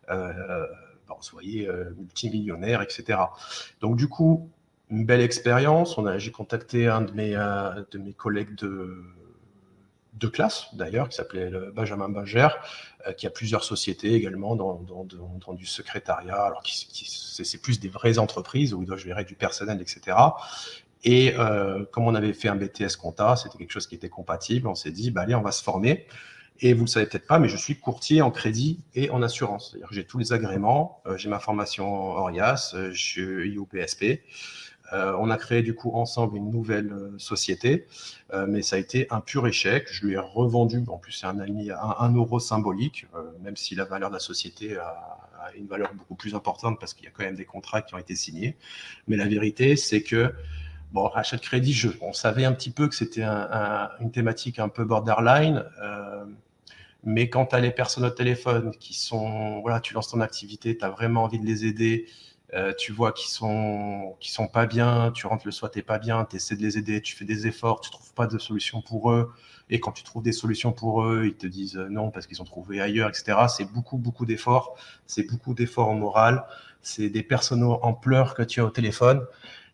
on se voyait multimillionnaire, etc. Donc du coup, une belle expérience. J'ai contacté un de mes collègues de classe, d'ailleurs, qui s'appelait Benjamin Binger, qui a plusieurs sociétés également dans du secrétariat. Alors, c'est plus des vraies entreprises où il doit gérer du personnel, etc. Et comme on avait fait un BTS compta, c'était quelque chose qui était compatible. On s'est dit, allez, on va se former. Et vous ne le savez peut-être pas, mais je suis courtier en crédit et en assurance. C'est-à-dire que j'ai tous les agréments, j'ai ma formation Orias, je suis IOPSP. On a créé du coup ensemble une nouvelle société, mais ça a été un pur échec. Je lui ai revendu, en plus c'est un ami, à 1 euro symbolique, même si la valeur de la société a une valeur beaucoup plus importante parce qu'il y a quand même des contrats qui ont été signés. Mais la vérité, c'est que bon, rachat de crédit, on savait un petit peu que c'était une thématique un peu borderline. Mais quand tu as les personnes au téléphone qui sont, voilà, tu lances ton activité, tu as vraiment envie de les aider, tu vois qu'ils sont pas bien, tu rentres le soir, tu n'es pas bien, tu essaies de les aider, tu fais des efforts, tu ne trouves pas de solution pour eux. Et quand tu trouves des solutions pour eux, ils te disent non parce qu'ils ont trouvé ailleurs, etc. C'est beaucoup, beaucoup d'efforts. C'est beaucoup d'efforts en moral. C'est des personnes en pleurs que tu as au téléphone.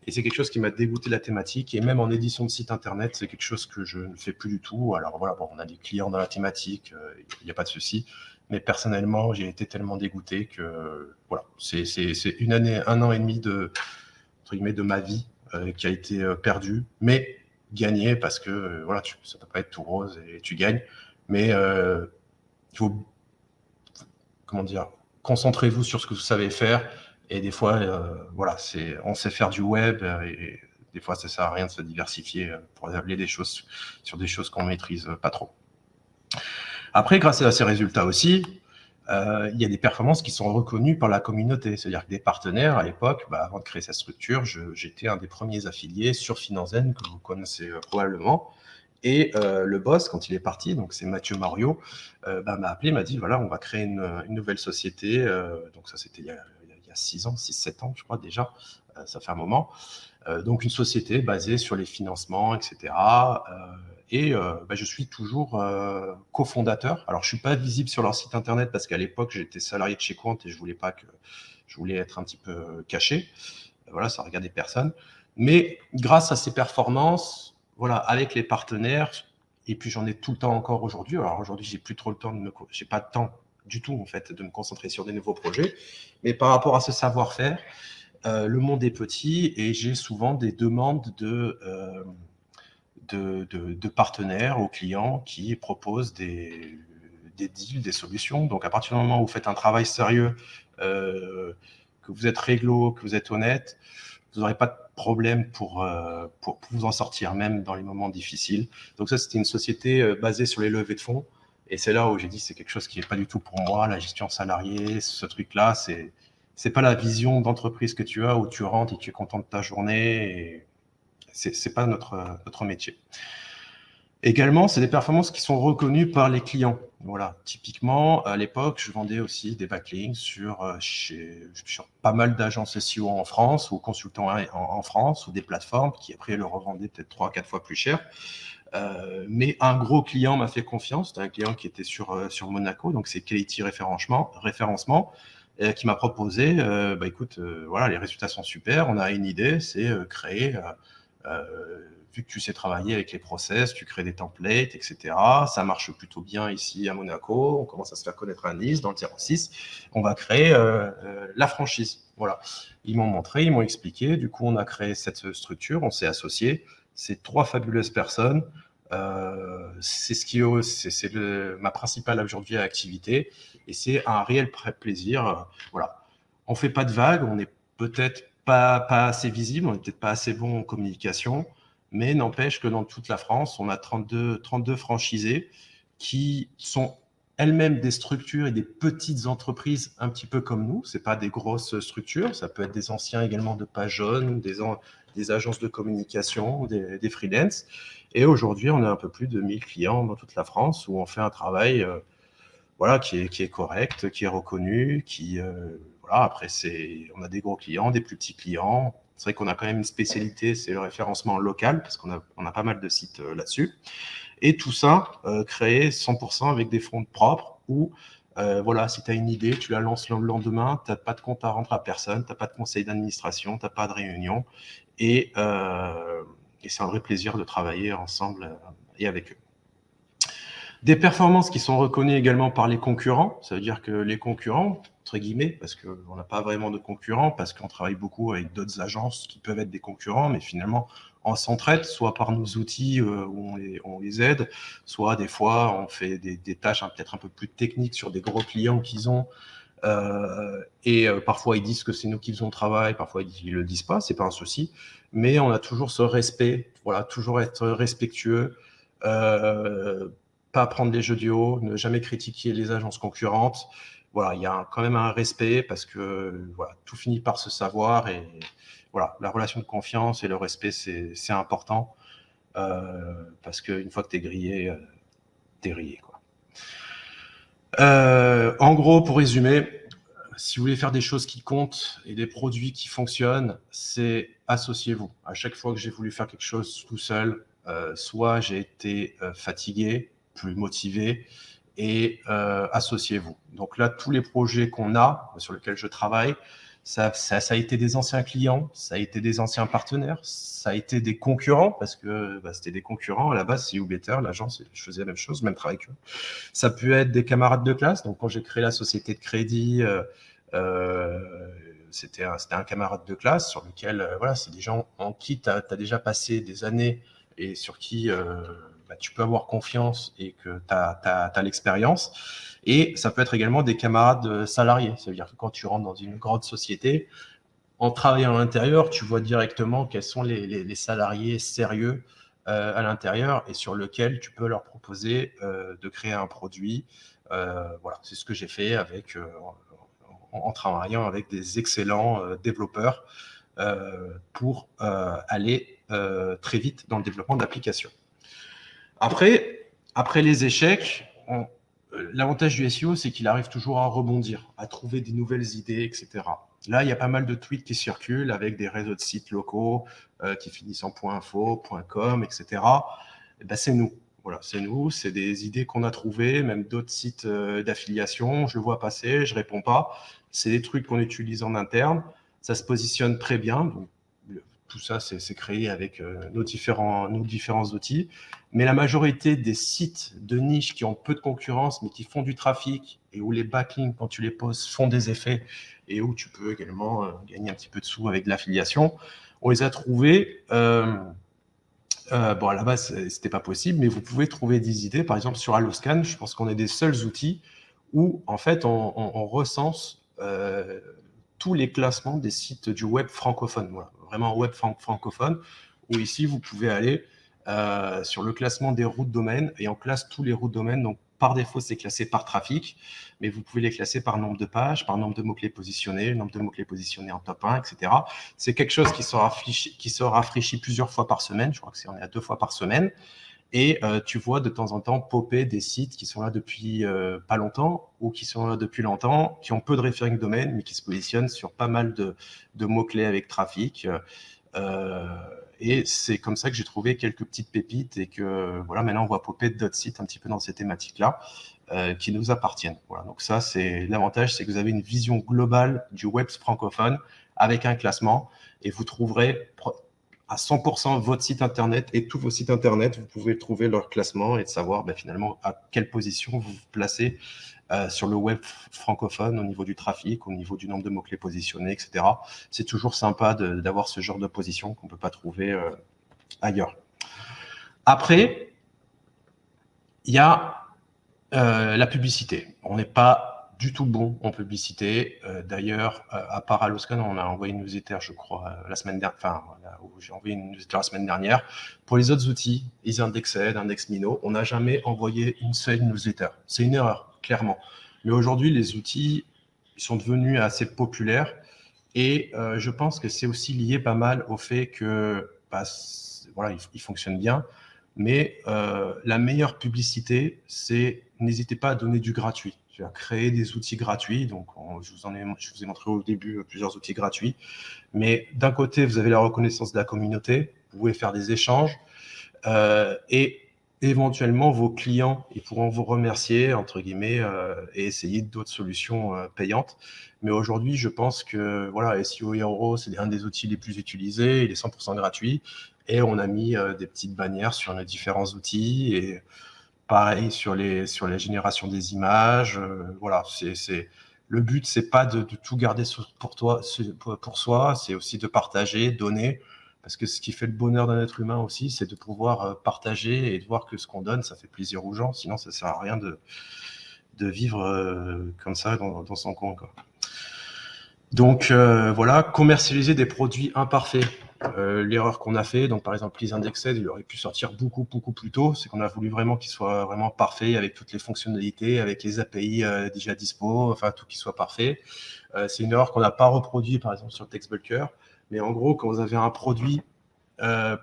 Et c'est quelque chose qui m'a dégoûté de la thématique. Et même en édition de site internet, c'est quelque chose que je ne fais plus du tout. Alors voilà, bon, on a des clients dans la thématique, il n'y a pas de souci. Mais personnellement, j'ai été tellement dégoûté que voilà, c'est 1 an et demi entre guillemets, de ma vie qui a été perdu, mais gagné parce que voilà, ça ne peut pas être tout rose et tu gagnes. Mais il faut, comment dire, concentrez-vous sur ce que vous savez faire. Et des fois, voilà, on sait faire du web et des fois, ça sert à rien de se diversifier pour aller des choses sur des choses qu'on maîtrise pas trop. Après, grâce à ces résultats aussi, il y a des performances qui sont reconnues par la communauté. C'est-à-dire que des partenaires, à l'époque, avant de créer sa structure, j'étais un des premiers affiliés sur Finanzen, que vous connaissez probablement. Et le boss, quand il est parti, donc c'est Mathieu Mario, m'a appelé, m'a dit, voilà, on va créer une nouvelle société. Donc ça, c'était il y a 6 ans, 6-7 ans, je crois déjà. Ça fait un moment. Donc une société basée sur les financements, etc. Je suis toujours cofondateur. Alors, je suis pas visible sur leur site internet parce qu'à l'époque, j'étais salarié de chez Quant et je voulais être un petit peu caché. Voilà, ça regardait personne. Mais grâce à ces performances, voilà, avec les partenaires, et puis j'en ai tout le temps encore aujourd'hui. Alors aujourd'hui, j'ai plus trop le temps j'ai pas de temps du tout en fait de me concentrer sur des nouveaux projets. Mais par rapport à ce savoir-faire, le monde est petit et j'ai souvent des demandes de partenaires aux clients qui proposent des deals, des solutions. Donc, à partir du moment où vous faites un travail sérieux, que vous êtes réglo, que vous êtes honnête, vous n'aurez pas de problème pour vous en sortir, même dans les moments difficiles. Donc ça, c'était une société basée sur les levées de fonds. Et c'est là où j'ai dit, c'est quelque chose qui n'est pas du tout pour moi, la gestion salariée, ce truc-là, c'est pas la vision d'entreprise que tu as où tu rentres et tu es content de ta journée. Et c'est pas notre métier. Également, c'est des performances qui sont reconnues par les clients. Voilà, typiquement, à l'époque, je vendais aussi des backlinks sur pas mal d'agences SEO en France ou consultants en France ou des plateformes qui après le revendaient peut-être 3-4 fois plus cher. Mais un gros client m'a fait confiance. C'était un client qui était sur Monaco, donc c'est Quality référencement. qui m'a proposé, écoute, voilà, les résultats sont super, on a une idée, c'est créer, vu que tu sais travailler avec les process, tu crées des templates, etc. Ça marche plutôt bien ici à Monaco, on commence à se faire connaître à Nice, dans le 06, on va créer la franchise. Voilà. Ils m'ont montré, ils m'ont expliqué, du coup on a créé cette structure, on s'est associés, c'est 3 fabuleuses personnes, c'est ma principale aujourd'hui activité et c'est un réel plaisir. Voilà. On fait pas de vagues, on n'est peut-être pas assez visible, on n'est peut-être pas assez bon en communication, mais n'empêche que dans toute la France, on a 32 franchisés qui sont elles-mêmes des structures et des petites entreprises un petit peu comme nous. C'est pas des grosses structures, ça peut être des anciens également de Page Jaune, des agences de communication, des freelances. Et aujourd'hui, on a un peu plus de 1000 clients dans toute la France où on fait un travail voilà, qui est correct, qui est reconnu, voilà, après, on a des gros clients, des plus petits clients. C'est vrai qu'on a quand même une spécialité, c'est le référencement local, parce on a pas mal de sites là-dessus. Et tout ça créé 100% avec des fonds propres où, voilà, si tu as une idée, tu la lances le lendemain, tu n'as pas de compte à rendre à personne, tu n'as pas de conseil d'administration, tu n'as pas de réunion. Et c'est un vrai plaisir de travailler ensemble et avec eux. Des performances qui sont reconnues également par les concurrents, ça veut dire que les concurrents, entre guillemets, parce qu'on n'a pas vraiment de concurrents, parce qu'on travaille beaucoup avec d'autres agences qui peuvent être des concurrents, mais finalement, on s'entraide, soit par nos outils où on les aide, soit des fois, on fait des tâches peut-être un peu plus techniques sur des gros clients qu'ils ont, parfois ils disent que c'est nous qui faisons le travail, parfois ils le disent pas, c'est pas un souci, mais on a toujours ce respect, voilà, toujours être respectueux, pas prendre les jeux du haut, ne jamais critiquer les agences concurrentes. Voilà, il y a quand même un respect parce que voilà, tout finit par se savoir et voilà, la relation de confiance et le respect c'est important parce qu'une fois que t'es grillé, t'es grillé quoi. En gros, pour résumer, si vous voulez faire des choses qui comptent et des produits qui fonctionnent, c'est associez-vous. À chaque fois que j'ai voulu faire quelque chose tout seul, soit j'ai été fatigué, plus motivé, et associez-vous. Donc là, tous les projets qu'on a, sur lesquels je travaille, ça a été des anciens clients, ça a été des anciens partenaires, ça a été des concurrents, parce que c'était des concurrents. À la base, c'est YouBetter, l'agence, je faisais la même chose, même travail qu'eux. Ça peut être des camarades de classe. Donc, quand j'ai créé la société de crédit, c'était un camarade de classe sur lequel, voilà, c'est des gens en qui tu as déjà passé des années et sur qui tu peux avoir confiance et que tu as l'expérience. Et ça peut être également des camarades salariés. Ça veut dire que quand tu rentres dans une grande société, en travaillant à l'intérieur, tu vois directement quels sont les salariés sérieux à l'intérieur et sur lequel tu peux leur proposer de créer un produit. Voilà, c'est ce que j'ai fait en travaillant avec des excellents développeurs pour aller très vite dans le développement d'applications. Après les échecs, l'avantage du SEO, c'est qu'il arrive toujours à rebondir, à trouver des nouvelles idées, etc. Là, il y a pas mal de tweets qui circulent avec des réseaux de sites locaux qui finissent en .info, .com, etc. Et ben, c'est nous. Voilà, c'est nous, c'est des idées qu'on a trouvées, même d'autres sites d'affiliation. Je le vois passer, je réponds pas. C'est des trucs qu'on utilise en interne. Ça se positionne très bien. Donc, tout ça, c'est créé avec nos différents outils. Mais la majorité des sites de niche qui ont peu de concurrence, mais qui font du trafic et où les backlinks, quand tu les poses, font des effets et où tu peux également gagner un petit peu de sous avec de l'affiliation, on les a trouvés. Bon, à la base, c'était pas possible, mais vous pouvez trouver des idées. Par exemple, sur Alloscan, je pense qu'on est des seuls outils où, en fait, on recense tous les classements des sites du web francophone. Voilà, vraiment web francophone, où ici, vous pouvez aller sur le classement des routes domaines et on classe tous les routes domaines. Donc, par défaut, c'est classé par trafic, mais vous pouvez les classer par nombre de pages, par nombre de mots-clés positionnés, nombre de mots-clés positionnés en top 1, etc. C'est quelque chose qui sera rafraîchi plusieurs fois par semaine. Je crois que on est à 2 fois par semaine. Et tu vois de temps en temps popper des sites qui sont là depuis pas longtemps ou qui sont là depuis longtemps, qui ont peu de références domaine, mais qui se positionnent sur pas mal de mots-clés avec trafic. Et c'est comme ça que j'ai trouvé quelques petites pépites et que voilà, maintenant on voit popper d'autres sites un petit peu dans ces thématiques-là qui nous appartiennent. Voilà, donc ça, c'est l'avantage, c'est que vous avez une vision globale du web francophone avec un classement et vous trouverez à 100% votre site internet et tous vos sites internet, vous pouvez trouver leur classement et de savoir finalement à quelle position vous vous placez sur le web francophone au niveau du trafic, au niveau du nombre de mots-clés positionnés, etc. C'est toujours sympa d'avoir ce genre de position qu'on ne peut pas trouver ailleurs. Après, il y a la publicité. On n'est pas du tout bon en publicité. D'ailleurs, à part Aloscan, on a envoyé une newsletter, je crois, la semaine dernière. Enfin, j'ai envoyé une newsletter la semaine dernière. Pour les autres outils, EasyIndexed, IndexMino, on n'a jamais envoyé une seule newsletter. C'est une erreur, clairement. Mais aujourd'hui, les outils ils sont devenus assez populaires. Et je pense que c'est aussi lié pas mal au fait que voilà, ils fonctionnent bien. Mais la meilleure publicité, c'est n'hésitez pas à donner du gratuit. Tu as créé des outils gratuits. Donc, je vous ai montré au début plusieurs outils gratuits. Mais d'un côté, vous avez la reconnaissance de la communauté. Vous pouvez faire des échanges. Et éventuellement, vos clients, ils pourront vous remercier, entre guillemets, et essayer d'autres solutions payantes. Mais aujourd'hui, je pense que voilà, SEO Hero, c'est un des outils les plus utilisés. Il est 100% gratuit. Et on a mis des petites bannières sur les différents outils. Et pareil sur la génération des images. Voilà, le but, c'est pas de tout garder pour soi, c'est aussi de partager, donner. Parce que ce qui fait le bonheur d'un être humain aussi, c'est de pouvoir partager et de voir que ce qu'on donne, ça fait plaisir aux gens. Sinon, ça sert à rien de vivre comme ça dans son coin, quoi. Donc voilà, commercialiser des produits imparfaits. L'erreur qu'on a fait, donc par exemple EasyIndexed, il aurait pu sortir beaucoup plus tôt, c'est qu'on a voulu vraiment qu'il soit vraiment parfait avec toutes les fonctionnalités, avec les API déjà dispo, enfin tout qui soit parfait. C'est une erreur qu'on n'a pas reproduit par exemple sur TextBulker, mais en gros quand vous avez un produit,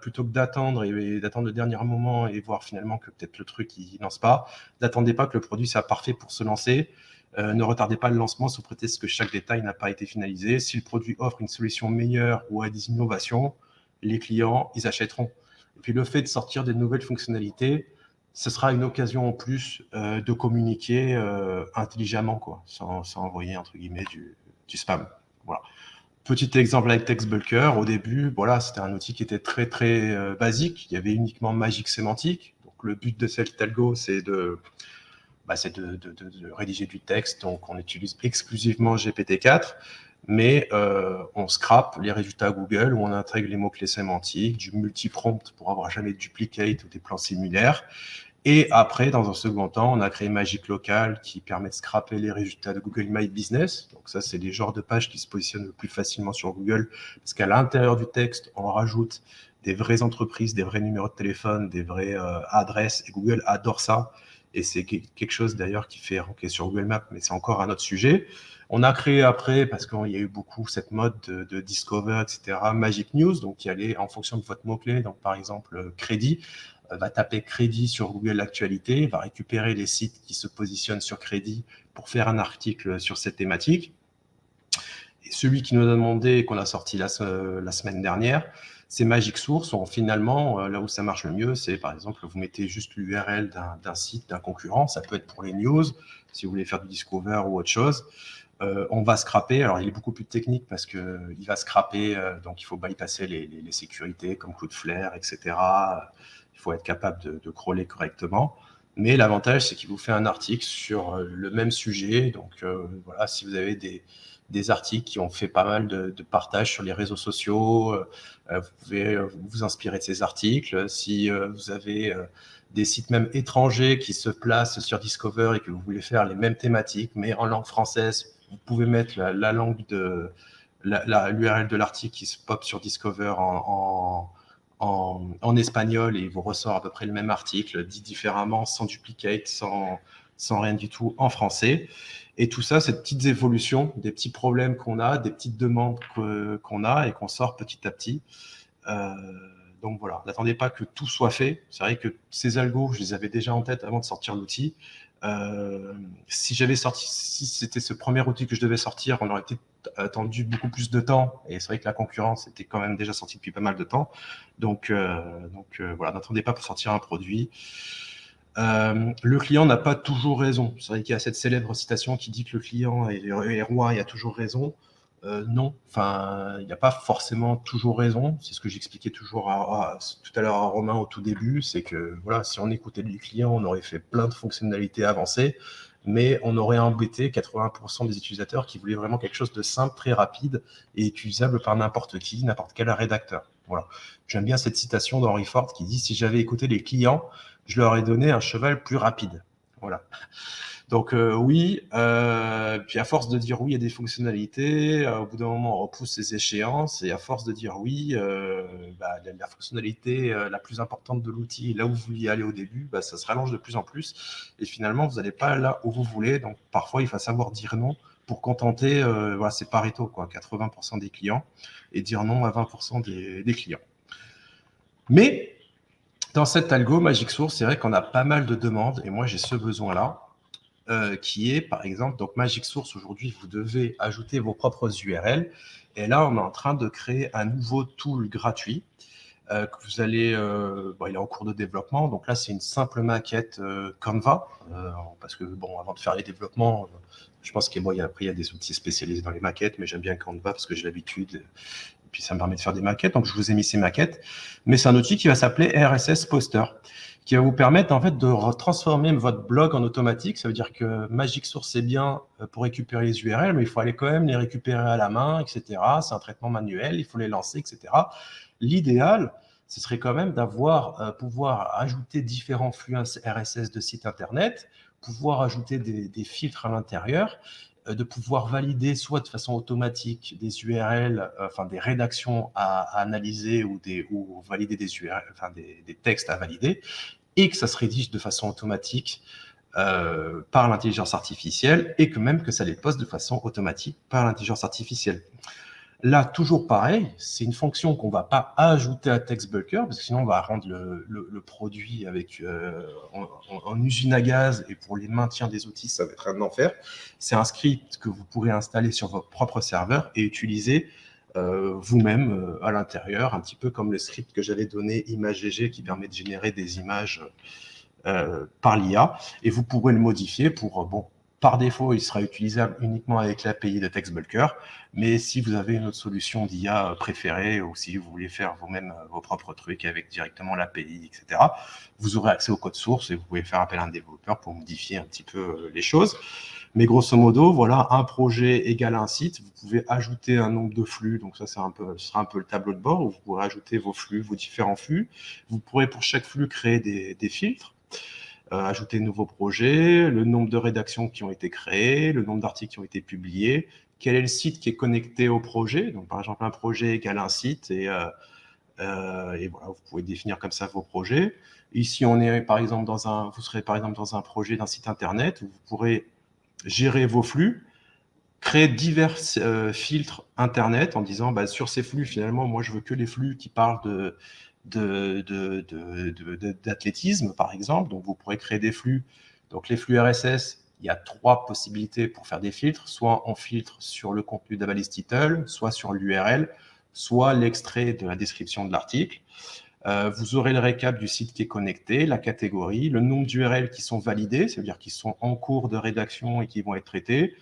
plutôt que d'attendre le dernier moment et voir finalement que peut-être le truc il lance pas, n'attendez pas que le produit soit parfait pour se lancer. Ne retardez pas le lancement sous prétexte que chaque détail n'a pas été finalisé. Si le produit offre une solution meilleure ou a des innovations, les clients, ils achèteront. Et puis le fait de sortir des nouvelles fonctionnalités, ce sera une occasion en plus de communiquer intelligemment, quoi, sans envoyer entre guillemets du spam. Voilà. Petit exemple avec TextBulker, au début, voilà, c'était un outil qui était très basique. Il y avait uniquement Magic Sémantique. Donc le but de cet algo, c'est de rédiger du texte. Donc, on utilise exclusivement GPT-4, mais on scrape les résultats Google où on intègre les mots-clés sémantiques, du multi-prompt pour avoir jamais de duplicate ou des plans similaires. Et après, dans un second temps, on a créé Magic Local qui permet de scraper les résultats de Google My Business. Donc ça, c'est les genres de pages qui se positionnent le plus facilement sur Google parce qu'à l'intérieur du texte, on rajoute des vraies entreprises, des vrais numéros de téléphone, des vraies adresses. Et Google adore ça. Et c'est quelque chose d'ailleurs qui fait ranker sur Google Maps, mais c'est encore un autre sujet. On a créé après, parce qu'il y a eu beaucoup cette mode de Discover, etc., Magic News, donc qui allait en fonction de votre mot-clé, donc par exemple crédit, va taper crédit sur Google Actualité, va récupérer les sites qui se positionnent sur crédit pour faire un article sur cette thématique. Et celui qui nous a demandé, qu'on a sorti la semaine dernière, c'est Magic Source. Finalement, là où ça marche le mieux, c'est par exemple, vous mettez juste l'URL d'un site, d'un concurrent. Ça peut être pour les news, si vous voulez faire du Discover ou autre chose. On va scraper. Alors, il est beaucoup plus technique parce qu'il va scraper, donc il faut bypasser les sécurités comme Cloudflare, etc. Il faut être capable de crawler correctement. Mais l'avantage, c'est qu'il vous fait un article sur le même sujet. Donc, voilà, si vous avez des articles qui ont fait pas mal de partages sur les réseaux sociaux, vous pouvez vous inspirer de ces articles. Si vous avez des sites même étrangers qui se placent sur Discover et que vous voulez faire les mêmes thématiques, mais en langue française, vous pouvez mettre la langue de l'URL de l'article qui se pop sur Discover en espagnol et il vous ressort à peu près le même article, dit différemment, sans duplicate, sans rien du tout en français. Et tout ça, c'est des petites évolutions, des petits problèmes qu'on a, des petites demandes qu'on a et qu'on sort petit à petit. Donc voilà, n'attendez pas que tout soit fait. C'est vrai que ces algos, je les avais déjà en tête avant de sortir l'outil. Si c'était ce premier outil que je devais sortir, on aurait peut-être attendu beaucoup plus de temps. Et c'est vrai que la concurrence était quand même déjà sortie depuis pas mal de temps. Donc voilà, n'attendez pas pour sortir un produit. Le client n'a pas toujours raison. C'est vrai qu'il y a cette célèbre citation qui dit que le client est roi et a toujours raison. Non, enfin, il n'y a pas forcément toujours raison. C'est ce que j'expliquais toujours tout à l'heure à Romain au tout début, c'est que voilà, si on écoutait le client, on aurait fait plein de fonctionnalités avancées, mais on aurait embêté 80% des utilisateurs qui voulaient vraiment quelque chose de simple, très rapide et utilisable par n'importe qui, n'importe quel rédacteur. Voilà. J'aime bien cette citation d'Henry Ford qui dit « Si j'avais écouté les clients, je leur ai donné un cheval plus rapide. » Voilà. Donc oui, puis à force de dire oui à des fonctionnalités, au bout d'un moment on repousse les échéances et à force de dire oui, la fonctionnalité la plus importante de l'outil, là où vous vouliez aller au début, ça se rallonge de plus en plus et finalement vous n'allez pas là où vous voulez. Donc parfois il faut savoir dire non pour contenter, voilà, c'est Pareto, quoi, 80% des clients et dire non à 20% des clients. Mais dans cet algo Magic Source, c'est vrai qu'on a pas mal de demandes et moi j'ai ce besoin-là. Qui est, par exemple, donc Magic Source, aujourd'hui, vous devez ajouter vos propres URL. Et là, on est en train de créer un nouveau tool gratuit que vous allez... il est en cours de développement. Donc là, c'est une simple maquette Canva. Parce que, bon, avant de faire les développements, je pense qu'il y a des outils spécialisés dans les maquettes, mais j'aime bien Canva parce que j'ai l'habitude. Et puis, ça me permet de faire des maquettes. Donc, je vous ai mis ces maquettes. Mais c'est un outil qui va s'appeler RSS Poster, qui va vous permettre en fait de transformer votre blog en automatique. Ça veut dire que Magic Source, c'est bien pour récupérer les URL, mais il faut aller quand même les récupérer à la main, etc. C'est un traitement manuel, il faut les lancer, etc. L'idéal, ce serait quand même d'avoir pouvoir ajouter différents flux RSS de sites internet, pouvoir ajouter des filtres à l'intérieur, de pouvoir valider soit de façon automatique des URL, des rédactions à analyser ou valider des URL, des textes à valider, et que ça se rédige de façon automatique par l'intelligence artificielle et que même que ça les poste de façon automatique par l'intelligence artificielle. Là, toujours pareil, c'est une fonction qu'on ne va pas ajouter à TextBulker parce que sinon on va rendre le produit avec, en usine à gaz et pour les maintiens des outils, ça va être un enfer. C'est un script que vous pourrez installer sur votre propre serveur et utiliser vous-même à l'intérieur, un petit peu comme le script que j'avais donné ImageGG qui permet de générer des images par l'IA. Et vous pourrez le modifier pour, par défaut, il sera utilisable uniquement avec l'API de TextBulker, mais si vous avez une autre solution d'IA préférée ou si vous voulez faire vous-même vos propres trucs avec directement l'API, etc., vous aurez accès au code source et vous pouvez faire appel à un développeur pour modifier un petit peu les choses. Mais grosso modo, voilà, un projet égale un site. Vous pouvez ajouter un nombre de flux. Donc ça, ce sera un peu le tableau de bord où vous pourrez ajouter vos flux, vos différents flux. Vous pourrez pour chaque flux créer des filtres. Ajouter de nouveaux projets, le nombre de rédactions qui ont été créées, le nombre d'articles qui ont été publiés, quel est le site qui est connecté au projet. Donc, par exemple, un projet égale un site et voilà, vous pouvez définir comme ça vos projets. Ici, on est par exemple vous serez par exemple dans un projet d'un site internet où vous pourrez gérer vos flux, créer divers filtres internet en disant sur ces flux, finalement, moi, je veux que les flux qui parlent d'athlétisme, par exemple. Donc, vous pourrez créer des flux. Donc, les flux RSS, il y a 3 possibilités pour faire des filtres. Soit on filtre sur le contenu de la balise title, soit sur l'URL, soit l'extrait de la description de l'article. Vous aurez le récap du site qui est connecté, la catégorie, le nombre d'URL qui sont validés, c'est-à-dire qui sont en cours de rédaction et qui vont être traités,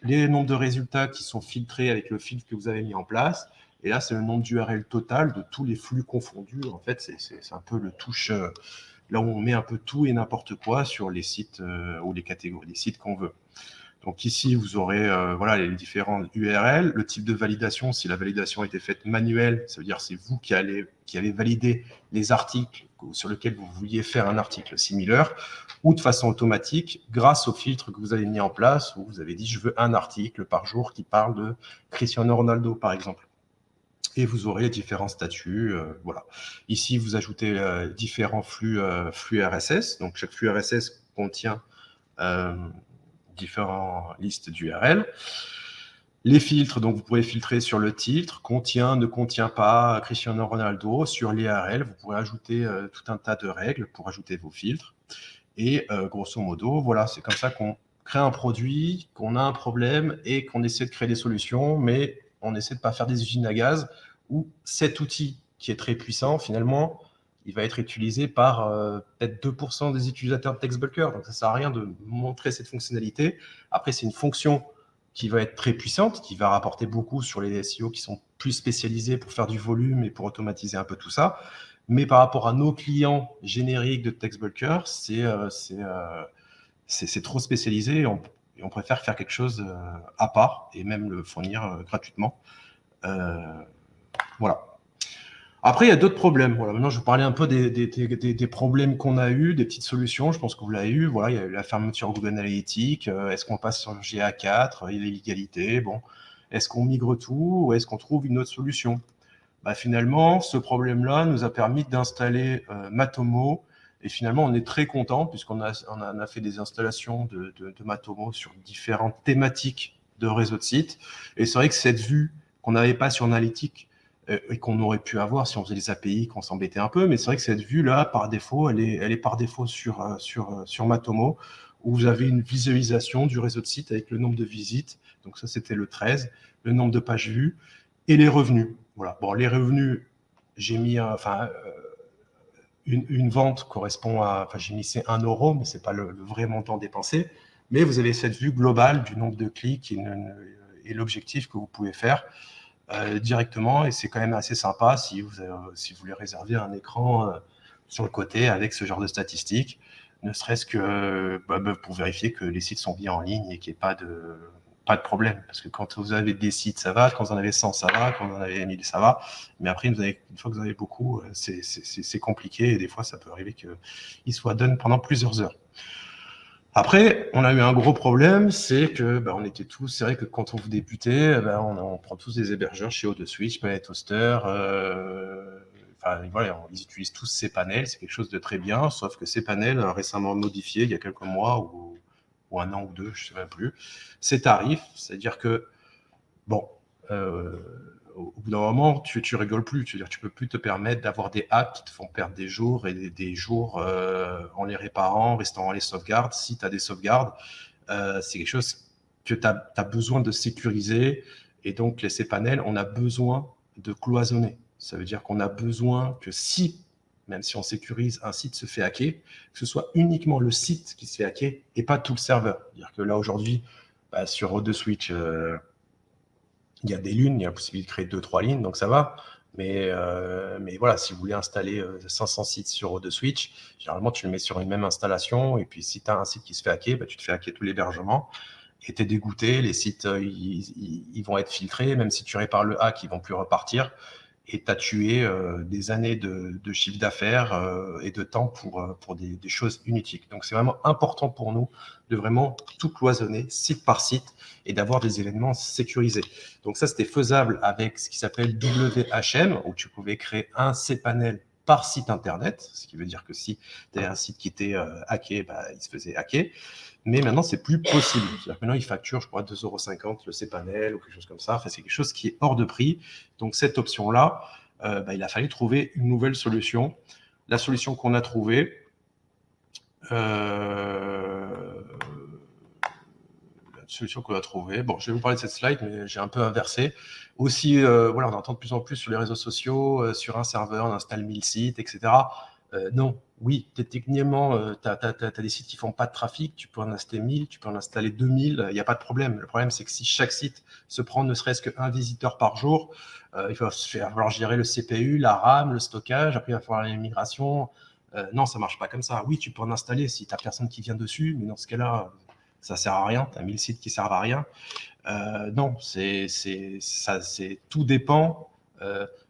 les nombres de résultats qui sont filtrés avec le filtre que vous avez mis en place. Et là, c'est le nombre d'URL total de tous les flux confondus. En fait, c'est un peu le touche, là où on met un peu tout et n'importe quoi sur les sites ou les catégories, les sites qu'on veut. Donc ici, vous aurez voilà, les différents URL, le type de validation. Si la validation a été faite manuelle, ça veut dire que c'est vous qui avez validé les articles sur lesquels vous vouliez faire un article similaire, ou de façon automatique, grâce au filtre que vous avez mis en place, où vous avez dit « je veux un article par jour qui parle de Cristiano Ronaldo », par exemple. Et vous aurez différents statuts. Voilà. Ici, vous ajoutez différents flux RSS. Donc, chaque flux RSS contient différentes listes d'URL. Les filtres, donc vous pouvez filtrer sur le titre, contient, ne contient pas Cristiano Ronaldo. Sur l'URL, vous pourrez ajouter tout un tas de règles pour ajouter vos filtres. Et grosso modo, voilà, c'est comme ça qu'on crée un produit, qu'on a un problème et qu'on essaie de créer des solutions, mais on essaie de ne pas faire des usines à gaz où cet outil qui est très puissant, finalement, il va être utilisé par peut-être 2% des utilisateurs de TextBulker. Donc, ça ne sert à rien de montrer cette fonctionnalité. Après, c'est une fonction qui va être très puissante, qui va rapporter beaucoup sur les SEO qui sont plus spécialisés pour faire du volume et pour automatiser un peu tout ça. Mais par rapport à nos clients génériques de TextBulker, c'est trop spécialisé et on préfère faire quelque chose à part et même le fournir gratuitement. Voilà. Après, il y a d'autres problèmes. Voilà, maintenant, je vais parler un peu des problèmes qu'on a eu, des petites solutions. Je pense que vous l'avez eu. Voilà, il y a eu la fermeture Google Analytics. Est-ce qu'on passe sur GA4? Il y a l'illégalité. Bon, est-ce qu'on migre tout ou est-ce qu'on trouve une autre solution? Finalement, ce problème-là nous a permis d'installer Matomo. Et finalement, on est très content puisqu'on a fait des installations de Matomo sur différentes thématiques de réseau de sites. Et c'est vrai que cette vue qu'on n'avait pas sur Analytics et qu'on aurait pu avoir si on faisait les API, qu'on s'embêtait un peu, mais c'est vrai que cette vue-là, par défaut, elle est par défaut sur Matomo, où vous avez une visualisation du réseau de sites avec le nombre de visites. Donc ça, c'était le 13, le nombre de pages vues et les revenus. Voilà. Bon, les revenus, j'ai mis une vente correspond à, j'ai mis c'est 1 euro, mais c'est pas le vrai montant dépensé. Mais vous avez cette vue globale du nombre de clics et l'objectif que vous pouvez faire directement. Et c'est quand même assez sympa si vous voulez réserver un écran sur le côté avec ce genre de statistiques, ne serait-ce que pour vérifier que les sites sont bien en ligne et qu'il n'y ait pas de problème. Parce que quand vous avez des sites, ça va. Quand vous en avez 100, ça va. Quand vous en avez 1000, ça va. Mais après, une fois que vous en avez beaucoup, c'est compliqué. Et des fois, ça peut arriver qu'ils soient done pendant plusieurs heures. Après, on a eu un gros problème, c'est que on était tous, c'est vrai que quand on vous débutait, on prend tous des hébergeurs chez O2Switch, Planet Hoster, voilà, ils utilisent tous cPanel, c'est quelque chose de très bien, sauf que cPanel a récemment modifié il y a quelques mois ou 1 an ou 2, je ne sais même plus, ses tarifs, c'est-à-dire que, au bout d'un moment, tu rigoles plus. Tu peux plus te permettre d'avoir des hacks qui te font perdre des jours et des jours en les réparant, en restaurant les sauvegardes. Si tu as des sauvegardes, c'est quelque chose que tu as besoin de sécuriser. Et donc, les cPanel, on a besoin de cloisonner. Ça veut dire qu'on a besoin que même si on sécurise, un site se fait hacker, que ce soit uniquement le site qui se fait hacker et pas tout le serveur. C'est-à-dire que là, aujourd'hui, sur O2Switch, il y a des lunes, il y a la possibilité de créer 2-3 lignes, donc ça va. Mais voilà, si vous voulez installer 500 sites sur O2Switch, généralement, tu le mets sur une même installation. Et puis, si tu as un site qui se fait hacker, tu te fais hacker tout l'hébergement. Et tu es dégoûté. Les sites, ils vont être filtrés. Même si tu répares le hack, ils ne vont plus repartir. Et tu as tué des années de chiffre d'affaires et de temps pour des choses inutiles. Donc, c'est vraiment important pour nous de vraiment tout cloisonner, site par site, et d'avoir des événements sécurisés. Donc, ça, c'était faisable avec ce qui s'appelle WHM, où tu pouvais créer un cPanel par site Internet, ce qui veut dire que si tu avais un site qui était hacké, il se faisait hacker. Mais maintenant, c'est plus possible. Maintenant, ils facturent, je crois, 2,50 € le cPanel ou quelque chose comme ça. Enfin, c'est quelque chose qui est hors de prix. Donc, cette option-là, il a fallu trouver une nouvelle solution. La solution qu'on a trouvée, je vais vous parler de cette slide, mais j'ai un peu inversé. Aussi, voilà, on entend de plus en plus sur les réseaux sociaux, sur un serveur, on installe 1000 sites, etc. Non, oui, techniquement, tu as des sites qui font pas de trafic, tu peux en installer 1000, tu peux en installer 2000, il n'y a pas de problème. Le problème, c'est que si chaque site se prend ne serait-ce qu'un visiteur par jour, il va falloir gérer le CPU, la RAM, le stockage, après il va falloir les migrations. Non, ça marche pas comme ça. Oui, tu peux en installer si tu n'as personne qui vient dessus, mais dans ce cas-là, ça sert à rien. Tu as 1000 sites qui servent à rien. Non, tout dépend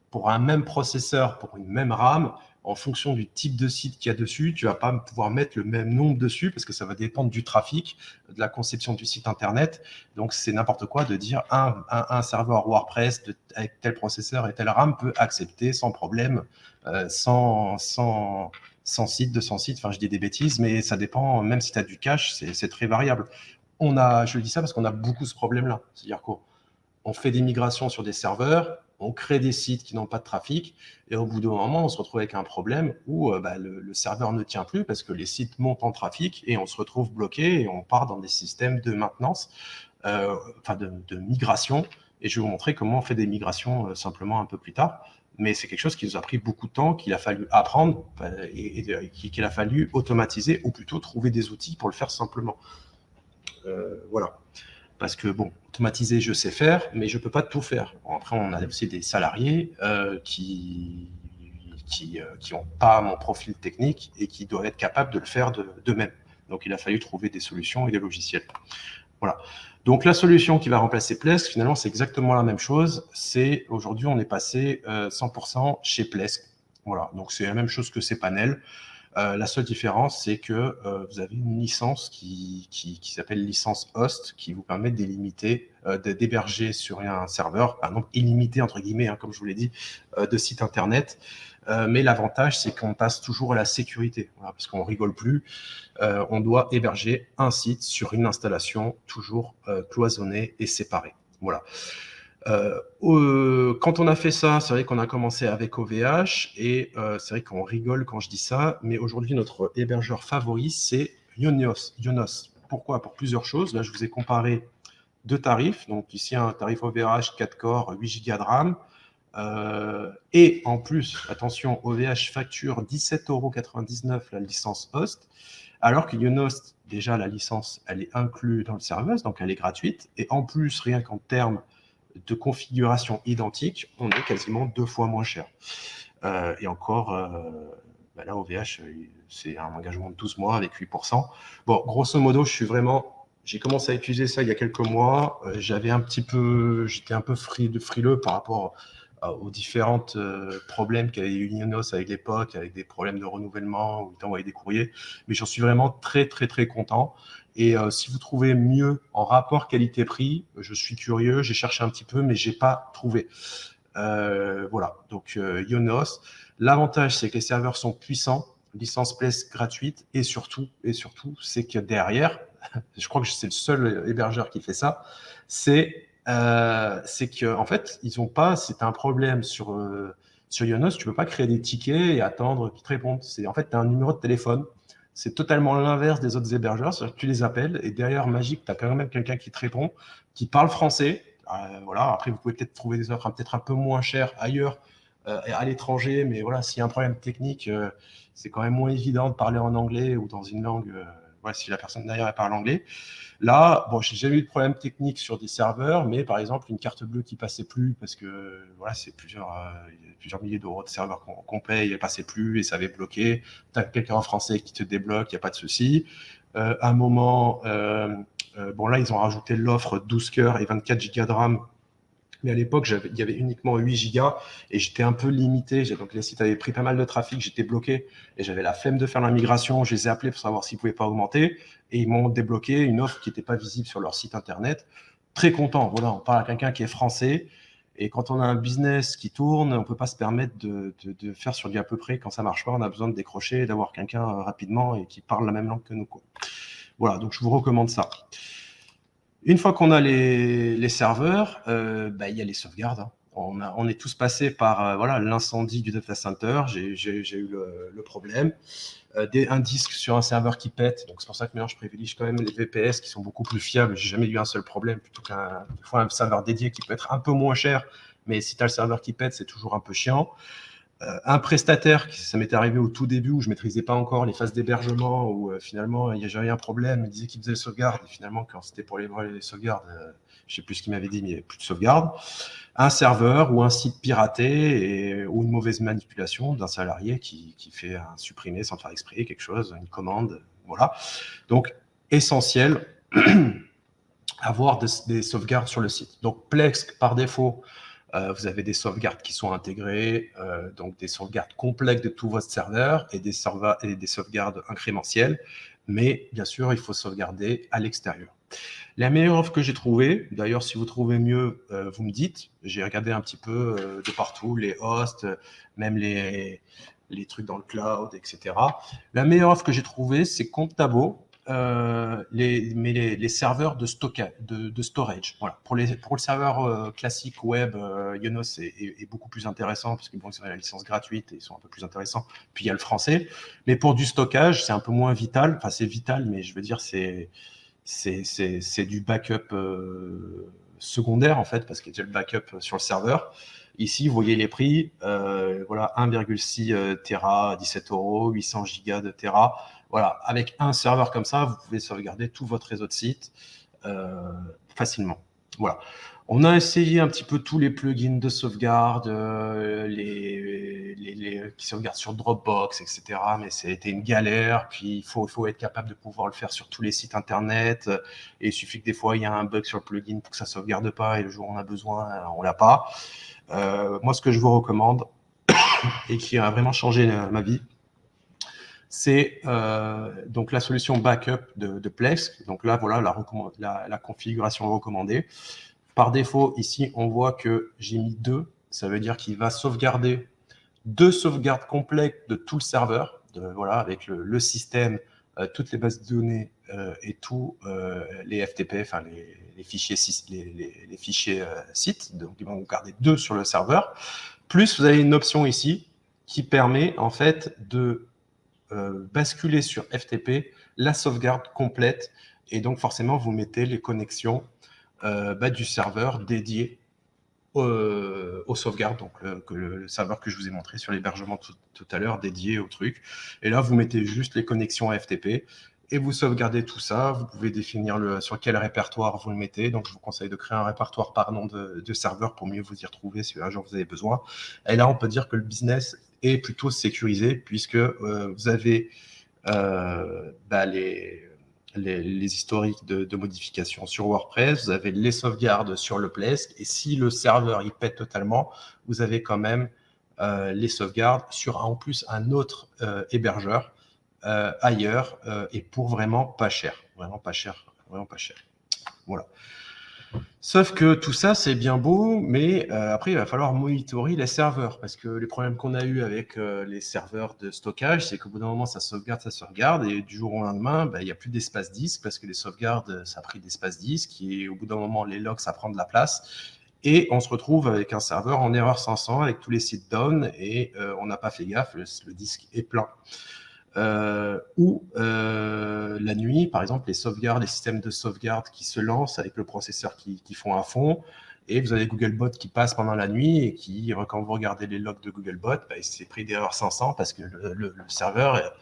pour un même processeur, pour une même RAM. En fonction du type de site qu'il y a dessus, tu ne vas pas pouvoir mettre le même nombre dessus parce que ça va dépendre du trafic, de la conception du site Internet. Donc, c'est n'importe quoi de dire un serveur WordPress avec tel processeur et telle RAM peut accepter sans problème 100 sites, 200 sites. Enfin, je dis des bêtises, mais ça dépend. Même si tu as du cache, c'est très variable. Je le dis ça parce qu'on a beaucoup ce problème-là. C'est-à-dire qu'on fait des migrations sur des serveurs, on crée des sites qui n'ont pas de trafic, et au bout d'un moment, on se retrouve avec un problème où le serveur ne tient plus parce que les sites montent en trafic et on se retrouve bloqué et on part dans des systèmes de maintenance, de migration. Et je vais vous montrer comment on fait des migrations simplement un peu plus tard. Mais c'est quelque chose qui nous a pris beaucoup de temps, qu'il a fallu apprendre et qu'il a fallu automatiser, ou plutôt trouver des outils pour le faire simplement. Voilà. Parce que, bon, automatiser, je sais faire, mais je ne peux pas tout faire. Bon, après, on a aussi des salariés qui n'ont pas mon profil technique et qui doivent être capables de le faire d'eux-mêmes. Donc, il a fallu trouver des solutions et des logiciels. Voilà. Donc, la solution qui va remplacer Plesk, finalement, c'est exactement la même chose. C'est aujourd'hui, on est passé 100% chez Plesk. Voilà. Donc, c'est la même chose que Cpanel. La seule différence, c'est que vous avez une licence qui s'appelle licence host, qui vous permet d'héberger sur un serveur, un nombre illimité, entre guillemets, comme je vous l'ai dit, de sites internet. Mais l'avantage, c'est qu'on passe toujours à la sécurité, voilà, parce qu'on rigole plus. On doit héberger un site sur une installation toujours cloisonnée et séparée. Voilà. Quand on a fait ça, c'est vrai qu'on a commencé avec OVH et c'est vrai qu'on rigole quand je dis ça, mais aujourd'hui, notre hébergeur favori, c'est Ionos. Pourquoi? Pour plusieurs choses. Là, je vous ai comparé deux tarifs. Donc ici, un tarif OVH 4 corps, 8 Go de RAM. Et en plus, attention, OVH facture 17,99 € la licence host, alors que Ionos, déjà, la licence, elle est inclue dans le service, donc elle est gratuite. Et en plus, rien qu'en termes de configuration identique, on est quasiment 2 fois moins cher. Et encore, là, OVH, c'est un engagement de 12 mois avec 8%. Bon, grosso modo, j'ai commencé à utiliser ça il y a quelques mois. J'étais un peu frileux par rapport aux différents problèmes qu'avait eu Ionos à l'époque, avec des problèmes de renouvellement, où il t'envoyait des courriers. Mais j'en suis vraiment très, très, très content. Et si vous trouvez mieux en rapport qualité-prix, je suis curieux, j'ai cherché un petit peu, mais je n'ai pas trouvé. Voilà, donc Ionos. L'avantage, c'est que les serveurs sont puissants, licence Plesk gratuite, et surtout, c'est que derrière, je crois que c'est le seul hébergeur qui fait ça, c'est que en fait, ils ont pas, c'est un problème sur Ionos, tu peux pas créer des tickets et attendre qu'ils te répondent. En fait, tu as un numéro de téléphone. C'est totalement l'inverse des autres hébergeurs. C'est-à-dire que tu les appelles et derrière Magic, tu as quand même quelqu'un qui te répond, qui parle français. Voilà. Après, vous pouvez peut-être trouver des offres peut-être un peu moins chères ailleurs, à l'étranger, mais voilà, s'il y a un problème technique, c'est quand même moins évident de parler en anglais ou dans une langue. Voilà, si la personne derrière elle parle anglais. Là, bon, j'ai jamais eu de problème technique sur des serveurs, mais par exemple, une carte bleue qui passait plus parce que voilà, c'est plusieurs milliers d'euros de serveurs qu'on paye, elle passait plus et ça avait bloqué. Tu as quelqu'un en français qui te débloque, il n'y a pas de souci. À un moment, bon là, ils ont rajouté l'offre 12 cœurs et 24 Go de RAM. Mais à l'époque, il y avait uniquement 8 Go et j'étais un peu limité. Donc, les sites avaient pris pas mal de trafic, j'étais bloqué et j'avais la flemme de faire la migration. Je les ai appelés pour savoir s'ils ne pouvaient pas augmenter et ils m'ont débloqué une offre qui n'était pas visible sur leur site internet. Très content. Voilà, on parle à quelqu'un qui est français et quand on a un business qui tourne, on ne peut pas se permettre de faire sur du à peu près. Quand ça ne marche pas, on a besoin de décrocher, d'avoir quelqu'un rapidement et qui parle la même langue que nous, quoi. Voilà, donc je vous recommande ça. Une fois qu'on a les serveurs, il y a les sauvegardes. Hein. On est tous passés par l'incendie du data center. J'ai eu le problème. Un disque sur un serveur qui pète. Donc c'est pour ça que maintenant je privilégie quand même les VPS qui sont beaucoup plus fiables. J'ai jamais eu un seul problème plutôt qu'un serveur dédié qui peut être un peu moins cher. Mais si tu as le serveur qui pète, c'est toujours un peu chiant. Un prestataire, ça m'était arrivé au tout début où je ne maîtrisais pas encore les phases d'hébergement, où finalement il n'y avait un problème, il disait qu'il faisait sauvegarde, et finalement quand c'était pour les sauvegardes, je ne sais plus ce qu'il m'avait dit, mais il n'y avait plus de sauvegarde. Un serveur ou un site piraté ou une mauvaise manipulation d'un salarié qui fait un supprimer sans faire exprès quelque chose, une commande, voilà. Donc essentiel, avoir des sauvegardes sur le site. Donc Plesk par défaut, vous avez des sauvegardes qui sont intégrées, donc des sauvegardes complètes de tout votre serveur et des sauvegardes incrémentielles. Mais bien sûr, il faut sauvegarder à l'extérieur. La meilleure offre que j'ai trouvée, d'ailleurs, si vous trouvez mieux, vous me dites. J'ai regardé un petit peu de partout, les hosts, même les trucs dans le cloud, etc. La meilleure offre que j'ai trouvée, c'est Comptabo. les serveurs de stockage, de storage. Voilà. Pour le serveur classique web, Yonos est beaucoup plus intéressant parce qu'ils ont la licence gratuite et ils sont un peu plus intéressants. Puis il y a le français. Mais pour du stockage, c'est un peu moins vital. Enfin, c'est vital, mais je veux dire, c'est du backup secondaire en fait, parce qu'il y a déjà le backup sur le serveur. Ici, vous voyez les prix, voilà, 1,6 Tera, 17 €, 800 gigas de Tera. Voilà, avec un serveur comme ça, vous pouvez sauvegarder tout votre réseau de sites facilement. Voilà. On a essayé un petit peu tous les plugins de sauvegarde, qui sauvegardent sur Dropbox, etc. Mais ça a été une galère. Puis il faut être capable de pouvoir le faire sur tous les sites internet. Et il suffit que des fois il y a un bug sur le plugin pour que ça sauvegarde pas. Et le jour où on a besoin, on l'a pas. Moi, ce que je vous recommande et qui a vraiment changé ma vie, c'est donc la solution backup de Plesk. Donc là, voilà la configuration recommandée. Par défaut, ici, on voit que j'ai mis 2. Ça veut dire qu'il va sauvegarder 2 sauvegardes complètes de tout le serveur, voilà, avec le système, toutes les bases de données et tous les FTP, enfin les fichiers sites. Donc, ils vont vous garder 2 sur le serveur. Plus, vous avez une option ici qui permet en fait de basculer sur FTP la sauvegarde complète. Et donc, forcément, vous mettez les connexions du serveur dédié aux sauvegardes, donc le serveur que je vous ai montré sur l'hébergement tout à l'heure, dédié au truc. Et là, vous mettez juste les connexions à FTP et vous sauvegardez tout ça. Vous pouvez définir sur quel répertoire vous le mettez. Donc, je vous conseille de créer un répertoire par nom de serveur pour mieux vous y retrouver si un jour vous avez besoin. Et là, on peut dire que le business est plutôt sécurisé puisque vous avez les historiques de modifications sur WordPress, vous avez les sauvegardes sur le Plesk, et si le serveur il pète totalement, vous avez quand même les sauvegardes sur en plus un autre hébergeur ailleurs et pour vraiment pas cher, vraiment pas cher, vraiment pas cher. Voilà. Sauf que tout ça, c'est bien beau, mais après, il va falloir monitorer les serveurs. Parce que les problèmes qu'on a eu avec les serveurs de stockage, c'est qu'au bout d'un moment, ça sauvegarde, et du jour au lendemain, il n'y a plus d'espace disque, parce que les sauvegardes, ça a pris d'espace disque, et au bout d'un moment, les logs, ça prend de la place. Et on se retrouve avec un serveur en erreur 500, avec tous les sites down, et on n'a pas fait gaffe, le disque est plein. Ou la nuit, par exemple, les sauvegardes, les systèmes de sauvegarde qui se lancent avec le processeur qui font à fond, et vous avez Googlebot qui passe pendant la nuit et qui, quand vous regardez les logs de Googlebot, il s'est pris d'erreur 500 parce que le serveur,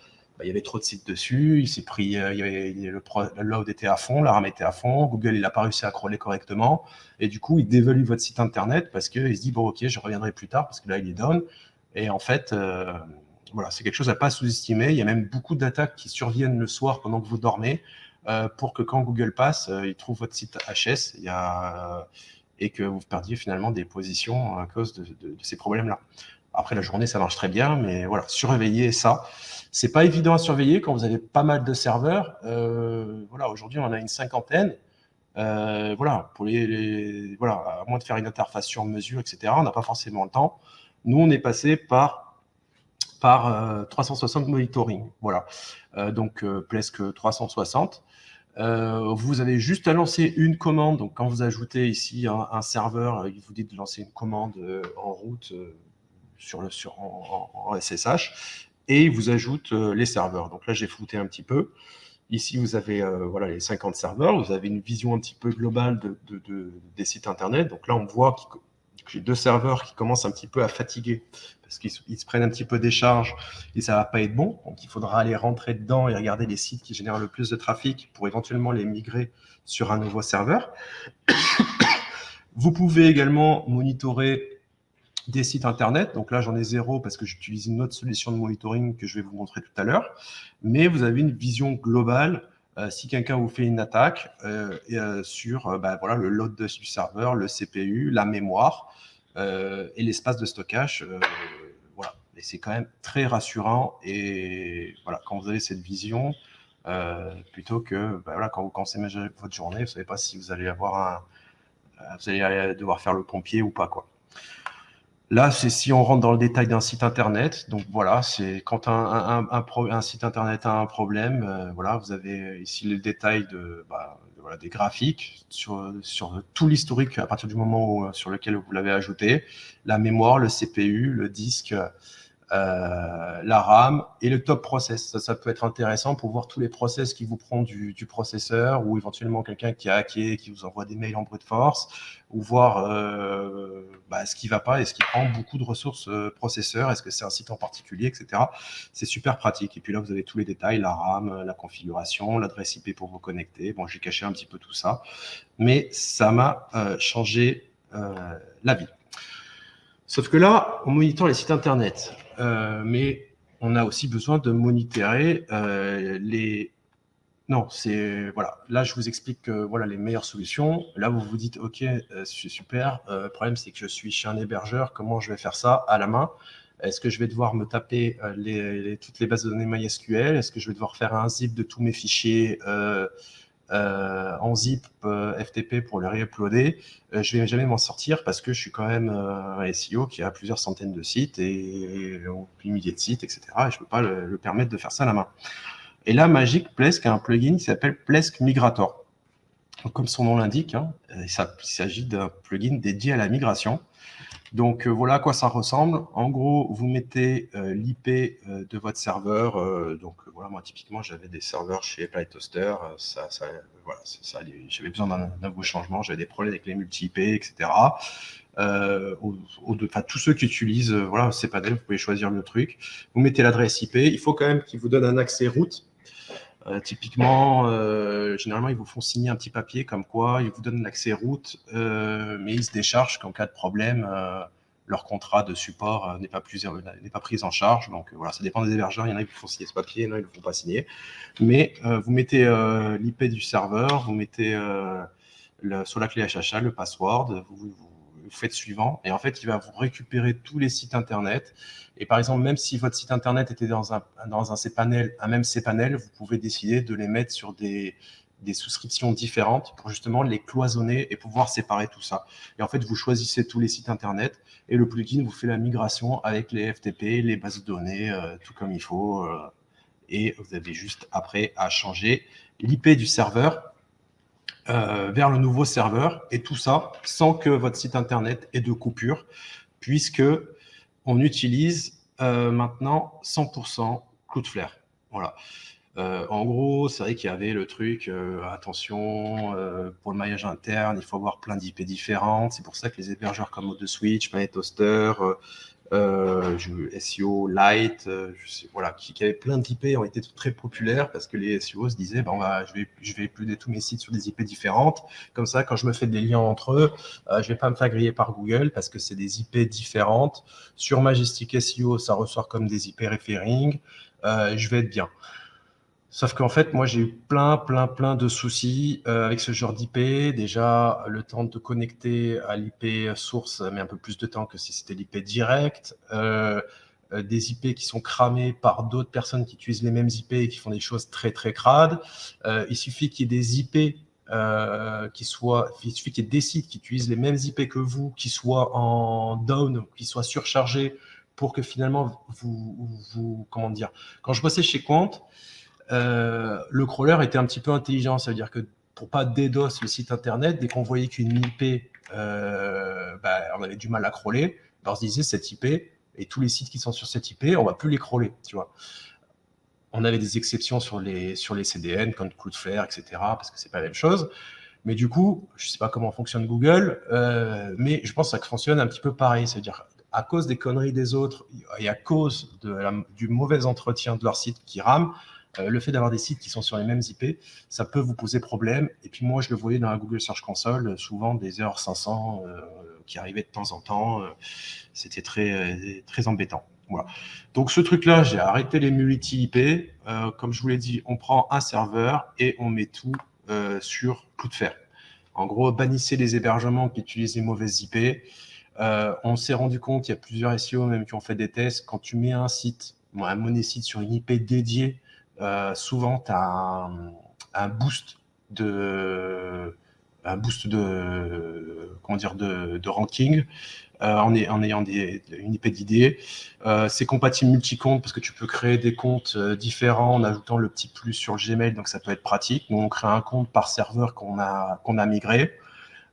il y avait trop de sites dessus, il s'est pris, le load était à fond, la RAM était à fond, Google il n'a pas réussi à crawler correctement, et du coup il dévalue votre site internet parce qu'il se dit bon ok je reviendrai plus tard parce que là il est down, et en fait voilà, c'est quelque chose à ne pas sous-estimer. Il y a même beaucoup d'attaques qui surviennent le soir pendant que vous dormez pour que quand Google passe, il trouve votre site HS et que vous perdiez finalement des positions à cause de ces problèmes-là. Après, la journée, ça marche très bien, mais voilà, surveiller ça. C'est pas évident à surveiller quand vous avez pas mal de serveurs. Voilà, aujourd'hui, on en a une 50aine. Voilà, pour voilà, à moins de faire une interface sur mesure, etc., on n'a pas forcément le temps. Nous, on est passé par 360 monitoring. Voilà. Donc, Plesk 360. Vous avez juste à lancer une commande. Donc, quand vous ajoutez ici un serveur, il vous dit de lancer une commande en route en SSH et il vous ajoute les serveurs. Donc là, j'ai flouté un petit peu. Ici, vous avez voilà, les 50 serveurs. Vous avez une vision un petit peu globale des sites Internet. Donc là, on voit que j'ai 2 serveurs qui commencent un petit peu à fatiguer parce qu'ils se prennent un petit peu des charges et ça va pas être bon. Donc, il faudra aller rentrer dedans et regarder les sites qui génèrent le plus de trafic pour éventuellement les migrer sur un nouveau serveur. Vous pouvez également monitorer des sites internet. Donc là, j'en ai 0 parce que j'utilise une autre solution de monitoring que je vais vous montrer tout à l'heure. Mais vous avez une vision globale si quelqu'un vous fait une attaque sur voilà, le load du serveur, le CPU, la mémoire et l'espace de stockage. Voilà. Et c'est quand même très rassurant. Et voilà, quand vous avez cette vision, plutôt que voilà, quand vous commencez votre journée, vous ne savez pas si vous allez avoir vous allez devoir faire le pompier ou pas, quoi. Là, c'est si on rentre dans le détail d'un site internet. Donc voilà, c'est quand un site internet a un problème, voilà, vous avez ici le détail voilà, des graphiques sur tout l'historique à partir du moment sur lequel vous l'avez ajouté, la mémoire, le CPU, le disque, la RAM et le top process. Ça peut être intéressant pour voir tous les process qui vous prend du processeur, ou éventuellement quelqu'un qui a hacké, qui vous envoie des mails en brute force, ou voir ce qui va pas et ce qui prend beaucoup de ressources processeur, est-ce que c'est un site en particulier, etc. C'est super pratique. Et puis là, vous avez tous les détails, la RAM, la configuration, l'adresse IP pour vous connecter. Bon, j'ai caché un petit peu tout ça, mais ça m'a changé la vie. Sauf que là, on monitore les sites internet, mais on a aussi besoin de monitorer les. Non, c'est voilà. Là, je vous explique voilà les meilleures solutions. Là, vous vous dites, ok, c'est super. Le problème, c'est que je suis chez un hébergeur. Comment je vais faire ça à la main? Est-ce que je vais devoir me taper toutes les bases de données MySQL? Est-ce que je vais devoir faire un zip de tous mes fichiers en zip FTP pour le réuploader? Je vais jamais m'en sortir parce que je suis quand même un SEO qui a plusieurs centaines de sites et des milliers de sites, etc. Et je peux pas le permettre de faire ça à la main. Et là, Magic Plesk a un plugin qui s'appelle Plesk Migrator. Donc, comme son nom l'indique, hein, il s'agit d'un plugin dédié à la migration. Donc voilà à quoi ça ressemble. En gros, vous mettez l'IP de votre serveur. Donc voilà, moi typiquement, j'avais des serveurs chez PyToaster. Voilà, j'avais besoin d'un nouveau changement. J'avais des problèmes avec les multi-IP, etc. Tous ceux qui utilisent voilà, cPanel, vous pouvez choisir le truc. Vous mettez l'adresse IP. Il faut quand même qu'il vous donne un accès root. Typiquement, généralement, ils vous font signer un petit papier comme quoi ils vous donnent l'accès route, mais ils se déchargent qu'en cas de problème, leur contrat de support n'est pas pris en charge. Donc voilà, ça dépend des hébergeurs. Il y en a qui vous font signer ce papier, il y en a qui ne le font pas signer. Mais vous mettez l'IP du serveur, vous mettez sur la clé HHA le password, vous faites suivant, et en fait, il va vous récupérer tous les sites internet. Et par exemple, même si votre site internet était dans un cPanel, un même cPanel, vous pouvez décider de les mettre sur des souscriptions différentes pour justement les cloisonner et pouvoir séparer tout ça. Et en fait, vous choisissez tous les sites internet et le plugin vous fait la migration avec les FTP, les bases de données, tout comme il faut. Et vous avez juste après à changer l'IP du serveur vers le nouveau serveur, et tout ça sans que votre site internet ait de coupure, puisque on utilise maintenant 100% Cloudflare. Voilà. En gros, c'est vrai qu'il y avait le truc, attention, pour le maillage interne, il faut avoir plein d'IP différentes. C'est pour ça que les hébergeurs comme OdeSwitch, MyToaster, SEO Lite, voilà, qui avaient plein d'IP ont été très populaires parce que les SEO se disaient, je vais uploader tous mes sites sur des IP différentes. Comme ça, quand je me fais des liens entre eux, je vais pas me faire griller par Google parce que c'est des IP différentes. Sur Majestic SEO, ça ressort comme des IP referring. Je vais être bien. Sauf qu'en fait, moi, j'ai eu plein de soucis avec ce genre d'IP. Déjà, le temps de connecter à l'IP source met un peu plus de temps que si c'était l'IP direct. Des IP qui sont cramés par d'autres personnes qui utilisent les mêmes IP et qui font des choses très crades. Il suffit qu'il y ait des IP il suffit qu'il y ait des sites qui utilisent les mêmes IP que vous, qui soient en down, qui soient surchargés, pour que finalement comment dire. Quand je bossais chez Quant, le crawler était un petit peu intelligent. Ça veut dire que pour pas DDoS le site internet, dès qu'on voyait qu'une IP, on avait du mal à crawler, on se disait cette IP et tous les sites qui sont sur cette IP, on va plus les crawler, tu vois. On avait des exceptions sur les CDN comme Cloudflare, etc., parce que c'est pas la même chose. Mais du coup, je sais pas comment fonctionne Google, mais je pense que ça fonctionne un petit peu pareil. C'est-à-dire, à cause des conneries des autres et à cause du mauvais entretien de leur site qui rame, le fait d'avoir des sites qui sont sur les mêmes IP, ça peut vous poser problème. Et puis moi, je le voyais dans la Google Search Console, souvent des erreurs 500 qui arrivaient de temps en temps. C'était très embêtant. Voilà. Donc ce truc-là, j'ai arrêté les multi-IP. Comme je vous l'ai dit, on prend un serveur et on met tout sur Cloudflare. En gros, bannissez les hébergements qui utilisent les mauvaises IP. On s'est rendu compte, il y a plusieurs SEO même qui ont fait des tests. Quand tu mets un site, un monosite sur une IP dédiée, souvent tu as un boost de comment dire de ranking. en ayant une IP d'ID. C'est compatible multi-compte parce que tu peux créer des comptes différents en ajoutant le petit plus sur le Gmail, donc ça peut être pratique. Nous, on crée un compte par serveur qu'on a migré.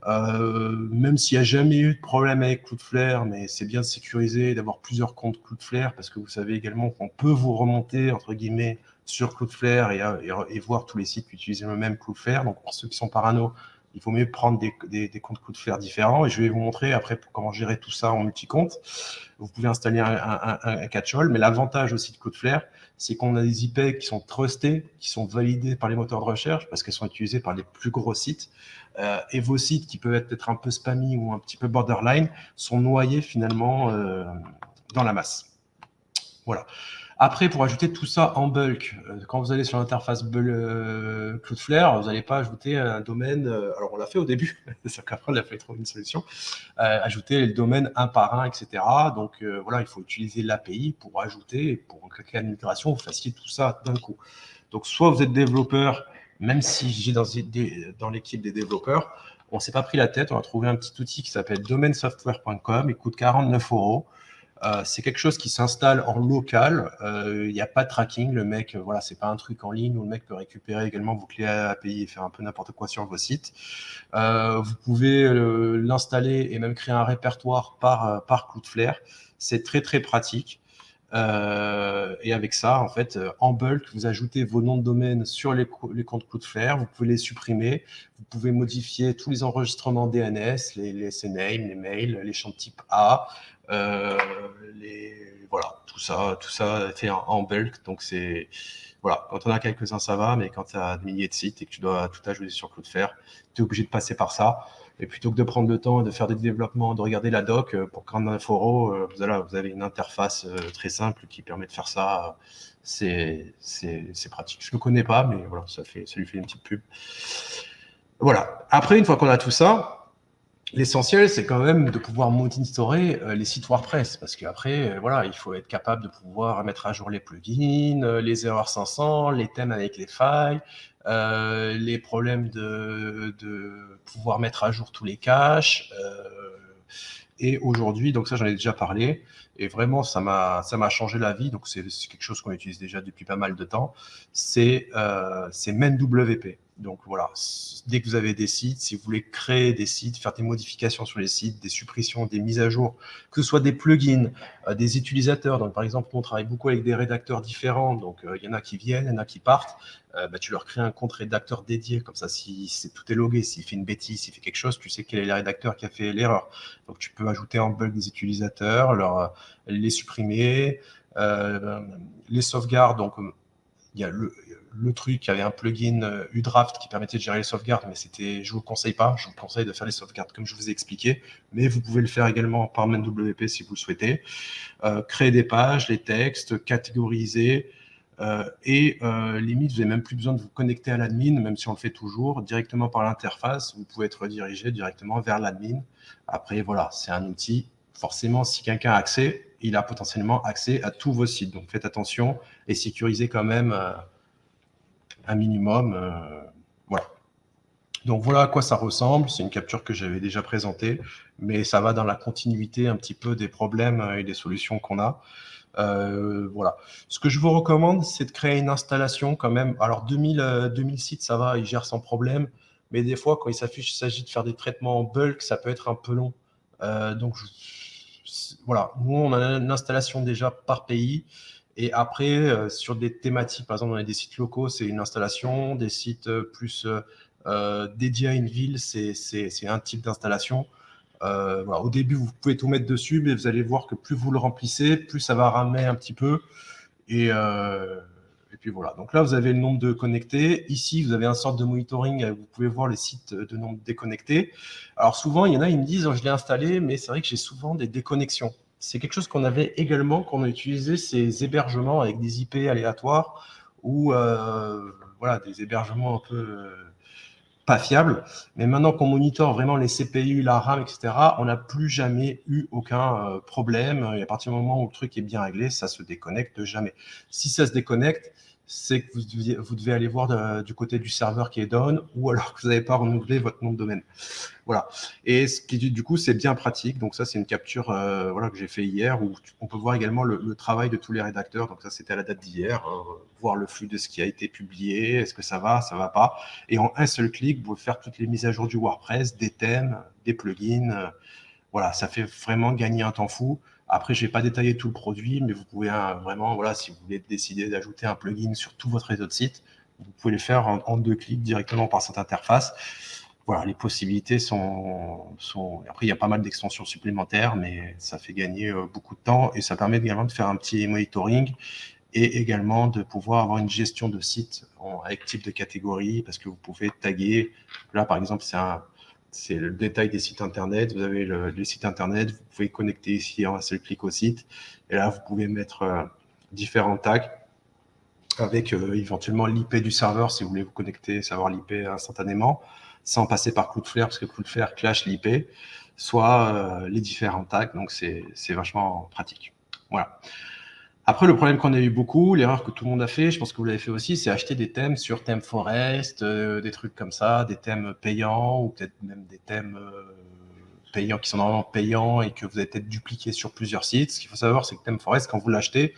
Même s'il n'y a jamais eu de problème avec Cloudflare, mais c'est bien de sécuriser, d'avoir plusieurs comptes Cloudflare, parce que vous savez également qu'on peut vous remonter, entre guillemets, sur Cloudflare et voir tous les sites qui utilisent le même Cloudflare. Donc, pour ceux qui sont parano, il faut mieux prendre des comptes Cloudflare différents. Et je vais vous montrer après comment gérer tout ça en multi-compte. Vous pouvez installer un catch-all, mais l'avantage aussi de Cloudflare, c'est qu'on a des IP qui sont trustés, qui sont validés par les moteurs de recherche, parce qu'elles sont utilisées par les plus gros sites. Et vos sites qui peuvent être peut-être un peu spammy ou un petit peu borderline sont noyés finalement dans la masse. Voilà. Après, pour ajouter tout ça en bulk, quand vous allez sur l'interface Cloudflare, vous n'allez pas ajouter un domaine. Alors, on l'a fait au début, c'est qu'après, on a fait trouver une solution. Ajouter le domaine un par un, etc. Donc, voilà, il faut utiliser l'API pour ajouter, pour en cas de migration, vous fassiez tout ça d'un coup. Donc, soit vous êtes développeur, même si j'ai dans l'équipe des développeurs, on ne s'est pas pris la tête, on a trouvé un petit outil qui s'appelle domainesoftware.com, il coûte 49 €. C'est quelque chose qui s'installe en local. Il n'y a pas de tracking. Le mec, voilà, c'est pas un truc en ligne où le mec peut récupérer également vos clés API et faire un peu n'importe quoi sur vos sites. Vous pouvez l'installer et même créer un répertoire par Cloudflare. C'est très très pratique. Et avec ça, en fait, en bulk, vous ajoutez vos noms de domaine sur les comptes Cloudflare, vous pouvez les supprimer, vous pouvez modifier tous les enregistrements DNS, les CNAME, les mails, les champs de type A, voilà, tout ça est fait en bulk. Donc c'est voilà, quand on a quelques-uns, ça va, mais quand tu as des milliers de sites et que tu dois tout ajouter sur Cloudflare, tu es obligé de passer par ça. Et plutôt que de prendre le temps de faire des développements, de regarder la doc, pour prendre un foro, vous avez une interface très simple qui permet de faire ça. C'est pratique. Je ne le connais pas, mais voilà, ça lui fait une petite pub. Voilà. Après, une fois qu'on a tout ça, l'essentiel, c'est quand même de pouvoir monitorer les sites WordPress, parce qu'après, voilà, il faut être capable de pouvoir mettre à jour les plugins, les erreurs 500, les thèmes avec les failles, les problèmes de pouvoir mettre à jour tous les caches. Et aujourd'hui, donc ça, j'en ai déjà parlé, et vraiment, ça m'a changé la vie. Donc c'est quelque chose qu'on utilise déjà depuis pas mal de temps. C'est MenWP. Donc voilà, dès que vous avez des sites, si vous voulez créer des sites, faire des modifications sur les sites, des suppressions, des mises à jour, que ce soit des plugins, des utilisateurs. Donc par exemple, on travaille beaucoup avec des rédacteurs différents. Donc il y en a qui viennent, il y en a qui partent. Tu leur crées un compte rédacteur dédié, comme ça, si tout est logué, s'il fait une bêtise, s'il fait quelque chose, tu sais quel est le rédacteur qui a fait l'erreur. Donc tu peux ajouter en bulk des utilisateurs, les supprimer, les sauvegardes. Donc il y a le truc, il y avait un plugin Udraft qui permettait de gérer les sauvegardes, mais je vous le conseille pas. Je vous conseille de faire les sauvegardes comme je vous ai expliqué, mais vous pouvez le faire également par MenWP si vous le souhaitez. Créer des pages, les textes, catégoriser. Limite, vous n'avez même plus besoin de vous connecter à l'admin, même si on le fait toujours, directement par l'interface, vous pouvez être redirigé directement vers l'admin. Après, voilà, c'est un outil. Forcément, si quelqu'un a accès, il a potentiellement accès à tous vos sites. Donc, faites attention et sécurisez quand même un minimum. Voilà. Donc, voilà à quoi ça ressemble. C'est une capture que j'avais déjà présentée, mais ça va dans la continuité un petit peu des problèmes et des solutions qu'on a. Voilà. Ce que je vous recommande, c'est de créer une installation quand même. Alors 2000 sites, ça va, ils gèrent sans problème. Mais des fois, quand il s'agit de faire des traitements en bulk, ça peut être un peu long. Donc voilà, nous on a une installation déjà par pays. Et après, sur des thématiques, par exemple, on a des sites locaux, c'est une installation. Des sites plus dédiés à une ville, c'est un type d'installation. Voilà. Au début, vous pouvez tout mettre dessus, mais vous allez voir que plus vous le remplissez, plus ça va ramer un petit peu. Et puis voilà. Donc là, vous avez le nombre de connectés. Ici, vous avez un sorte de monitoring. Vous pouvez voir les sites de nombre déconnectés. Alors souvent, il y en a, ils me disent, oh, je l'ai installé, mais c'est vrai que j'ai souvent des déconnexions. C'est quelque chose qu'on avait également, qu'on a utilisé ces hébergements avec des IP aléatoires ou voilà, des hébergements un peu pas fiable. Mais maintenant qu'on monitore vraiment les CPU, la RAM, etc., on n'a plus jamais eu aucun problème. Et à partir du moment où le truc est bien réglé, ça se déconnecte jamais. Si ça se déconnecte, c'est que vous devez aller voir du côté du serveur qui est down, ou alors que vous n'avez pas renouvelé votre nom de domaine. Voilà. Et ce qui, du coup, c'est bien pratique. Donc ça, c'est une capture que j'ai fait hier, où on peut voir également le travail de tous les rédacteurs. Donc ça, c'était à la date d'hier. Voir le flux de ce qui a été publié, est-ce que ça va pas. Et en un seul clic, vous pouvez faire toutes les mises à jour du WordPress, des thèmes, des plugins. Voilà, ça fait vraiment gagner un temps fou. Après, je ne vais pas détailler tout le produit, mais vous pouvez vraiment, voilà, si vous voulez décider d'ajouter un plugin sur tout votre réseau de sites, vous pouvez le faire en 2 clics directement par cette interface. Voilà, les possibilités sont... Après, il y a pas mal d'extensions supplémentaires, mais ça fait gagner beaucoup de temps et ça permet également de faire un petit monitoring et également de pouvoir avoir une gestion de site avec type de catégorie, parce que vous pouvez taguer. Là, par exemple, c'est le détail des sites internet. Vous avez les sites internet, vous pouvez connecter ici en un seul clic au site. Et là, vous pouvez mettre différents tags avec éventuellement l'IP du serveur si vous voulez vous connecter, savoir l'IP instantanément, sans passer par Cloudflare, parce que Cloudflare clash l'IP, soit les différents tags. Donc, c'est vachement pratique. Voilà. Après, le problème qu'on a eu beaucoup, l'erreur que tout le monde a fait, je pense que vous l'avez fait aussi, c'est acheter des thèmes sur ThemeForest, des trucs comme ça, des thèmes payants, ou peut-être même des thèmes payants qui sont normalement payants et que vous avez peut-être dupliqué sur plusieurs sites. Ce qu'il faut savoir, c'est que ThemeForest, quand vous l'achetez,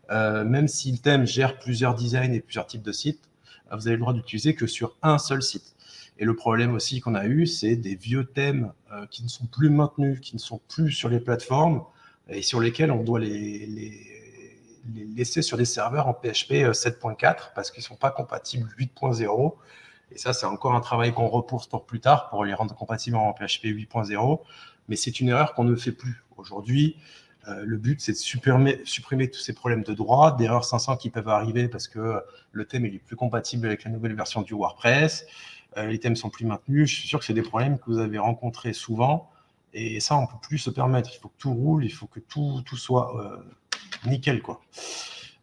même si le thème gère plusieurs designs et plusieurs types de sites, vous avez le droit d'utiliser que sur un seul site. Et le problème aussi qu'on a eu, c'est des vieux thèmes qui ne sont plus maintenus, qui ne sont plus sur les plateformes et sur lesquels on doit les laisser sur des serveurs en PHP 7.4 parce qu'ils ne sont pas compatibles 8.0. Et ça, c'est encore un travail qu'on repousse pour plus tard pour les rendre compatibles en PHP 8.0. Mais c'est une erreur qu'on ne fait plus. Aujourd'hui, le but, c'est de supprimer tous ces problèmes de droit, d'erreurs 500 qui peuvent arriver parce que le thème est plus compatible avec la nouvelle version du WordPress. Les thèmes sont plus maintenus. Je suis sûr que c'est des problèmes que vous avez rencontrés souvent. Et ça, on ne peut plus se permettre. Il faut que tout roule, il faut que tout soit nickel, quoi.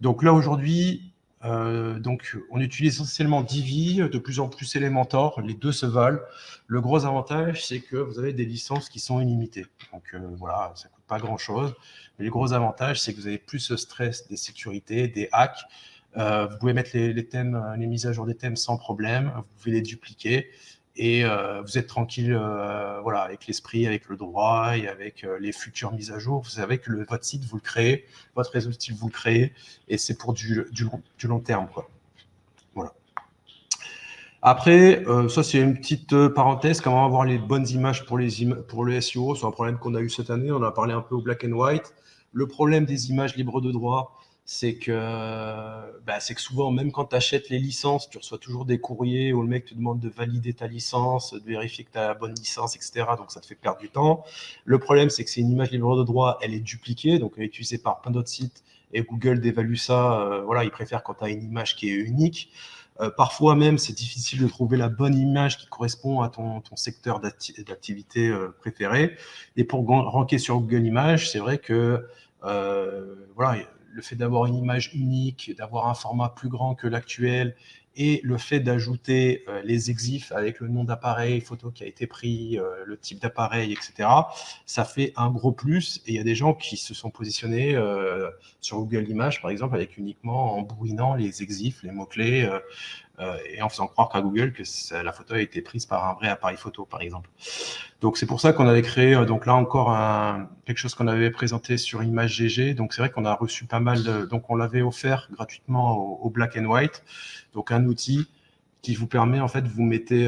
Donc là, aujourd'hui, on utilise essentiellement Divi, de plus en plus Elementor, les deux se valent. Le gros avantage, c'est que vous avez des licences qui sont illimitées. Donc voilà, ça ne coûte pas grand-chose. Mais le gros avantage, c'est que vous avez plus ce stress des sécurités, des hacks. Vous pouvez mettre les thèmes, les mises à jour des thèmes sans problème. Vous pouvez les dupliquer. Et vous êtes tranquille voilà, avec l'esprit, avec le droit et avec les futures mises à jour. Vous savez que votre site, vous le créez, votre réseau de style, vous le créez, et c'est pour du long terme, quoi. Voilà. Après, ça c'est une petite parenthèse, comment avoir les bonnes images pour le SEO. C'est un problème qu'on a eu cette année, on a parlé un peu au black and white. Le problème des images libres de droit, c'est que souvent, même quand tu achètes les licences, tu reçois toujours des courriers où le mec te demande de valider ta licence, de vérifier que tu as la bonne licence, etc. Donc ça te fait perdre du temps. Le problème, c'est que c'est une image libre de droit, elle est dupliquée, donc elle est utilisée par plein d'autres sites, et Google dévalue ça. Voilà, il préfère quand tu as une image qui est unique. Parfois même, c'est difficile de trouver la bonne image qui correspond à ton secteur d'activité préféré. Et pour ranker sur Google Images, c'est vrai que voilà, le fait d'avoir une image unique, d'avoir un format plus grand que l'actuel, et le fait d'ajouter les exifs avec le nom d'appareil, photo qui a été pris, le type d'appareil, etc., ça fait un gros plus. Et il y a des gens qui se sont positionnés sur Google Images, par exemple, avec uniquement en bourrinant les exifs, les mots-clés, et en faisant croire qu'à Google que la photo a été prise par un vrai appareil photo, par exemple. Donc c'est pour ça qu'on avait créé, donc là encore, quelque chose qu'on avait présenté sur ImageGG. Donc c'est vrai qu'on a reçu pas mal donc on l'avait offert gratuitement au Black and White. Donc un outil qui vous permet, en fait, vous mettez,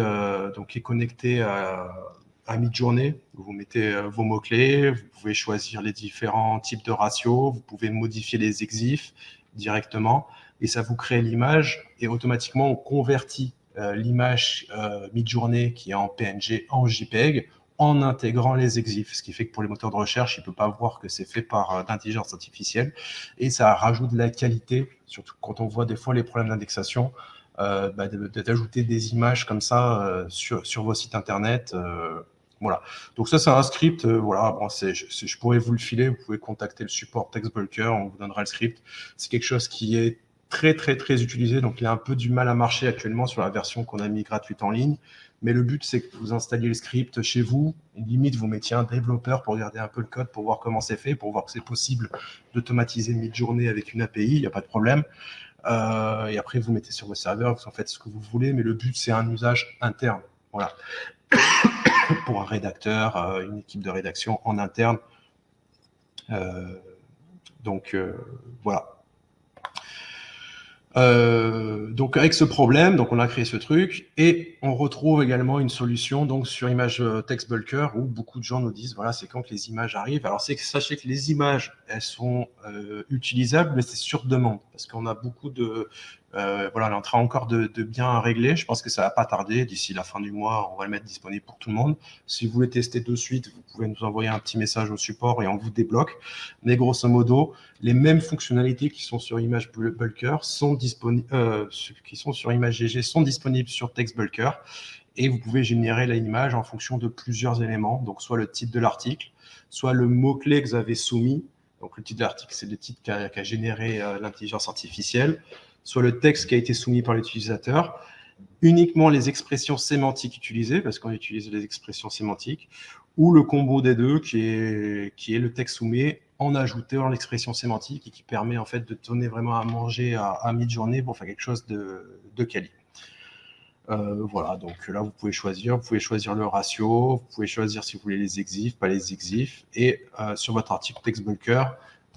donc qui est connecté à Midjourney, vous mettez vos mots-clés, vous pouvez choisir les différents types de ratios, vous pouvez modifier les exifs directement, et ça vous crée l'image, et automatiquement on convertit l'image Midjourney qui est en PNG en JPEG en intégrant les exifs, ce qui fait que pour les moteurs de recherche, il ne peut pas voir que c'est fait par l'intelligence artificielle, et ça rajoute de la qualité, surtout quand on voit des fois les problèmes d'indexation, d'ajouter des images comme ça sur vos sites internet. Voilà. Donc ça, c'est un script. Voilà. Bon, je pourrais vous le filer. Vous pouvez contacter le support TextBulker. On vous donnera le script. C'est quelque chose qui est très, très, très utilisé. Donc, il a un peu du mal à marcher actuellement sur la version qu'on a mis gratuite en ligne. Mais le but, c'est que vous installiez le script chez vous. Limite, vous mettiez un développeur pour regarder un peu le code, pour voir comment c'est fait, pour voir que c'est possible d'automatiser Midjourney avec une API. Il n'y a pas de problème. Et après, vous mettez sur vos serveurs, vous en faites ce que vous voulez, mais le but, c'est un usage interne. Voilà. Pour un rédacteur, une équipe de rédaction en interne. Donc, voilà. Donc avec ce problème, donc on a créé ce truc et on retrouve également une solution donc sur Image Text Bulker où beaucoup de gens nous disent voilà c'est quand que les images arrivent. Alors sachez que les images elles sont utilisables mais c'est sur demande parce qu'on a beaucoup de voilà on est en train encore de bien régler. Je pense que ça va pas tarder d'ici la fin du mois on va le mettre disponible pour tout le monde. Si vous voulez tester de suite vous pouvez nous envoyer un petit message au support et on vous débloque. Mais grosso modo les mêmes fonctionnalités qui sont sur Image Bulker sont disponibles, qui sont sur Image GG sont disponibles sur Text Bulker et vous pouvez générer l'image en fonction de plusieurs éléments, donc soit le titre de l'article, soit le mot-clé que vous avez soumis. Donc le titre de l'article, c'est le titre qu'a généré l'intelligence artificielle, soit le texte qui a été soumis par l'utilisateur, uniquement les expressions sémantiques utilisées, parce qu'on utilise les expressions sémantiques, ou le combo des deux qui est le texte soumis en ajoutant l'expression sémantique et qui permet en fait de donner vraiment à manger à mi-journée pour faire quelque chose de quali. Voilà, donc là vous pouvez choisir le ratio, vous pouvez choisir si vous voulez les exifs, pas les exifs, et sur votre article Text Bulker,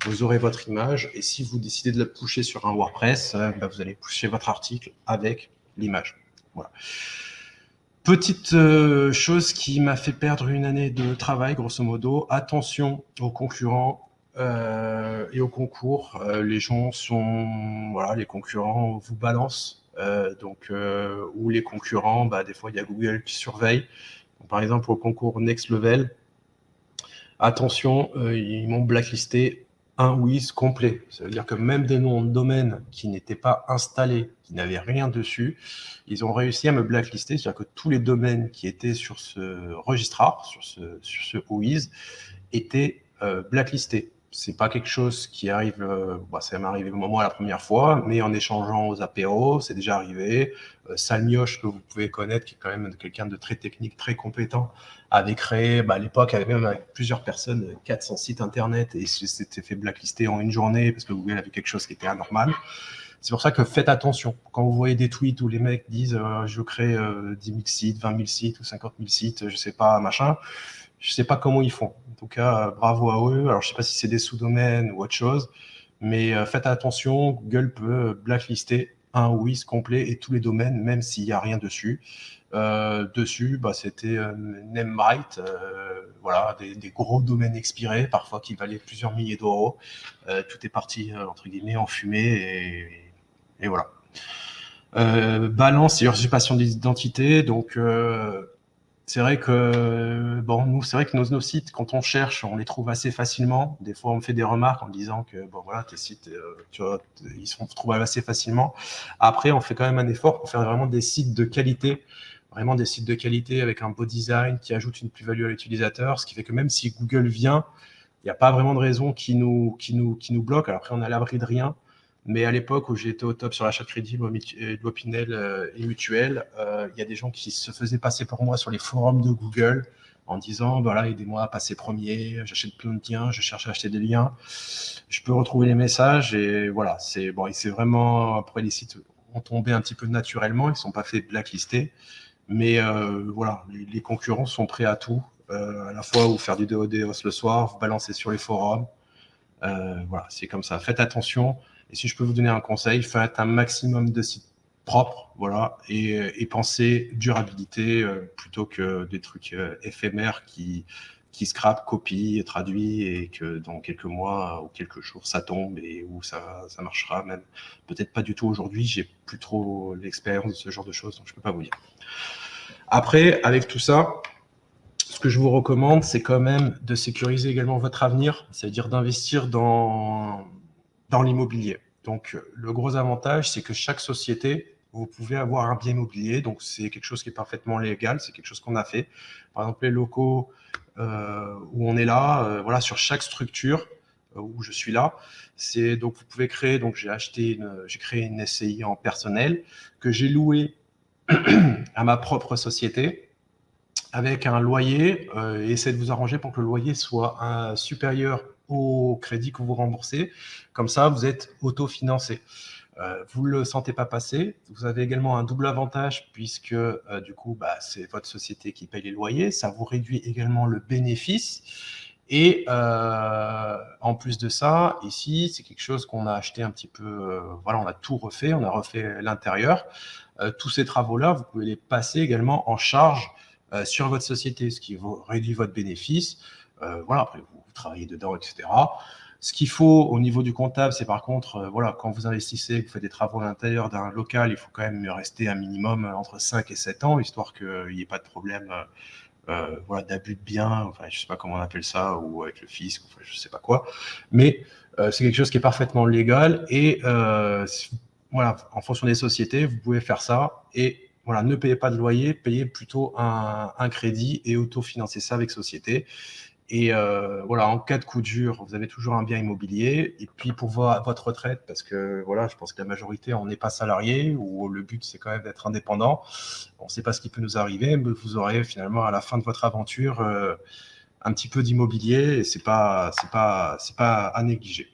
vous aurez votre image, et si vous décidez de la pusher sur un WordPress, vous allez pusher votre article avec l'image. Voilà. Petite chose qui m'a fait perdre une année de travail, grosso modo, attention aux concurrents et aux concours. Les gens sont, voilà, les concurrents vous balancent, ou les concurrents, des fois il y a Google qui surveille. Donc, par exemple, au concours Next Level, attention, ils m'ont blacklisté un WIS complet. Ça veut dire que même des noms de domaine qui n'étaient pas installés, qui n'avaient rien dessus, ils ont réussi à me blacklister. C'est-à-dire que tous les domaines qui étaient sur ce registrar, sur ce WIS, étaient blacklistés. C'est pas quelque chose qui arrive, ça m'est arrivé au moment la première fois, mais en échangeant aux apéros, c'est déjà arrivé. Salmioche, que vous pouvez connaître, qui est quand même quelqu'un de très technique, très compétent, avait créé, à l'époque, même avec plusieurs personnes, 400 sites internet, et s'était fait blacklister en une journée parce que Google avait quelque chose qui était anormal. C'est pour ça que faites attention. Quand vous voyez des tweets où les mecs disent je crée 10 000 sites, 20 000 sites ou 50 000 sites, je sais pas, machin, je sais pas comment ils font. En tout cas, bravo à eux. Alors, je sais pas si c'est des sous-domaines ou autre chose, mais faites attention. Google peut blacklister un WIS complet et tous les domaines, même s'il n'y a rien dessus. C'était Namebright, voilà, des gros domaines expirés, parfois qui valaient plusieurs milliers d'euros. Tout est parti, entre guillemets, en fumée et voilà. Balance et usurpation d'identité. Donc, c'est vrai que, nous, c'est vrai que nos sites, quand on cherche, on les trouve assez facilement. Des fois, on me fait des remarques en disant que, tes sites, ils sont trouvables assez facilement. Après, on fait quand même un effort pour faire vraiment des sites de qualité, avec un beau design qui ajoute une plus-value à l'utilisateur, ce qui fait que même si Google vient, il n'y a pas vraiment de raison qui nous bloque. Alors après, on est à l'abri de rien. Mais à l'époque où j'étais au top sur l'achat de crédit, Opinel et Mutuel, il y a des gens qui se faisaient passer pour moi sur les forums de Google en disant aidez-moi à passer premier, j'achète plein de liens, je cherche à acheter des liens. Je peux retrouver les messages et voilà, c'est vraiment. Après, les sites ont tombé un petit peu naturellement, ils ne sont pas fait blacklister. Mais voilà, les concurrents sont prêts à tout, à la fois vous faire du DOS le soir, vous balancer sur les forums. Voilà, c'est comme ça. Faites attention. Et si je peux vous donner un conseil, faites un maximum de sites propres, voilà, et pensez durabilité plutôt que des trucs éphémères qui scrapent, copient, traduisent et que dans quelques mois ou quelques jours ça tombe et où ça marchera même peut-être pas du tout aujourd'hui. J'ai plus trop l'expérience de ce genre de choses, donc je peux pas vous dire. Après, avec tout ça, ce que je vous recommande, c'est quand même de sécuriser également votre avenir, c'est-à-dire d'investir dans l'immobilier. Donc, le gros avantage, c'est que chaque société, vous pouvez avoir un bien immobilier. Donc, c'est quelque chose qui est parfaitement légal. C'est quelque chose qu'on a fait. Par exemple, les locaux où on est là, voilà, sur chaque structure où je suis là, donc vous pouvez créer. Donc, j'ai créé une SCI en personnel que j'ai loué à ma propre société avec un loyer et essayez de vous arranger pour que le loyer soit supérieur au crédit que vous remboursez. Comme ça, vous êtes autofinancé. Vous ne le sentez pas passer. Vous avez également un double avantage puisque du coup, c'est votre société qui paye les loyers. Ça vous réduit également le bénéfice. Et en plus de ça, ici, c'est quelque chose qu'on a acheté un petit peu. Voilà, on a tout refait. On a refait l'intérieur. Tous ces travaux-là, vous pouvez les passer également en charge sur votre société, ce qui vous réduit votre bénéfice. Voilà, après, vous travaillez dedans, etc. Ce qu'il faut au niveau du comptable, c'est par contre, voilà, quand vous investissez, que vous faites des travaux à l'intérieur d'un local, il faut quand même rester un minimum entre 5 et 7 ans, histoire qu'il n'y ait pas de problème voilà, d'abus de biens, enfin, je ne sais pas comment on appelle ça, ou avec le fisc, enfin, je ne sais pas quoi. Mais c'est quelque chose qui est parfaitement légal et voilà, en fonction des sociétés, vous pouvez faire ça et voilà, ne payez pas de loyer, payez plutôt un crédit et autofinancez ça avec société. Et voilà, en cas de coup dur, vous avez toujours un bien immobilier. Et puis pour votre retraite, parce que voilà, je pense que la majorité, on n'est pas salarié, ou le but, c'est quand même d'être indépendant. On ne sait pas ce qui peut nous arriver, mais vous aurez finalement, à la fin de votre aventure, un petit peu d'immobilier, et c'est pas à négliger.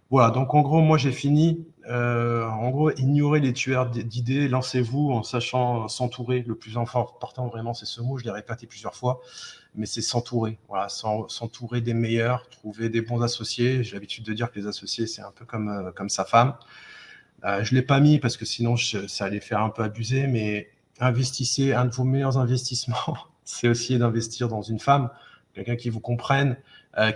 Voilà, donc en gros, moi j'ai fini. En gros, ignorez les tueurs d'idées, lancez-vous en sachant s'entourer. Le plus important, vraiment, c'est ce mot, je l'ai répété plusieurs fois, mais c'est s'entourer. Voilà, s'entourer des meilleurs, trouver des bons associés. J'ai l'habitude de dire que les associés, c'est un peu comme sa femme. Je ne l'ai pas mis parce que sinon, ça allait faire un peu abuser, mais investissez, un de vos meilleurs investissements, c'est aussi d'investir dans une femme, quelqu'un qui vous comprenne, voilà,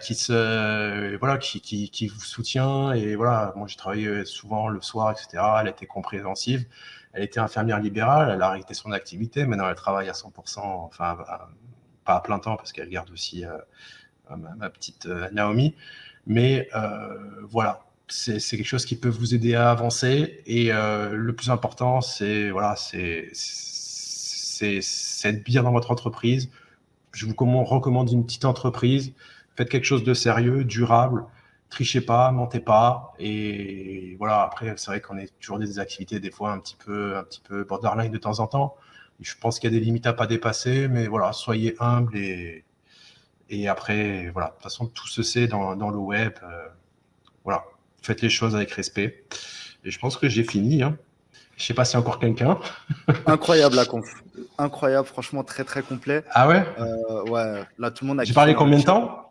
qui vous soutient. Et voilà, moi, j'ai travaillé souvent le soir, etc. Elle était compréhensive. Elle était infirmière libérale, elle a arrêté son activité. Maintenant, elle travaille à 100%, enfin, pas à plein temps parce qu'elle garde aussi ma petite Naomi. Mais voilà, c'est quelque chose qui peut vous aider à avancer. Et le plus important, c'est voilà, c'est être bien dans votre entreprise. Je vous recommande une petite entreprise. Faites quelque chose de sérieux, durable. Trichez pas, mentez pas. Et voilà, après, c'est vrai qu'on est toujours des activités, des fois, un petit peu borderline de temps en temps. Je pense qu'il y a des limites à pas dépasser, mais voilà, soyez humble et après, voilà, de toute façon, tout se sait dans le web. Voilà, faites les choses avec respect. Et je pense que j'ai fini. Hein. Je sais pas s'il y a encore quelqu'un. Incroyable la conf. Incroyable, franchement, très très complet. Ah ouais? Ouais, là, tout le monde a J'ai kiffé parlé dans le combien de chat. temps?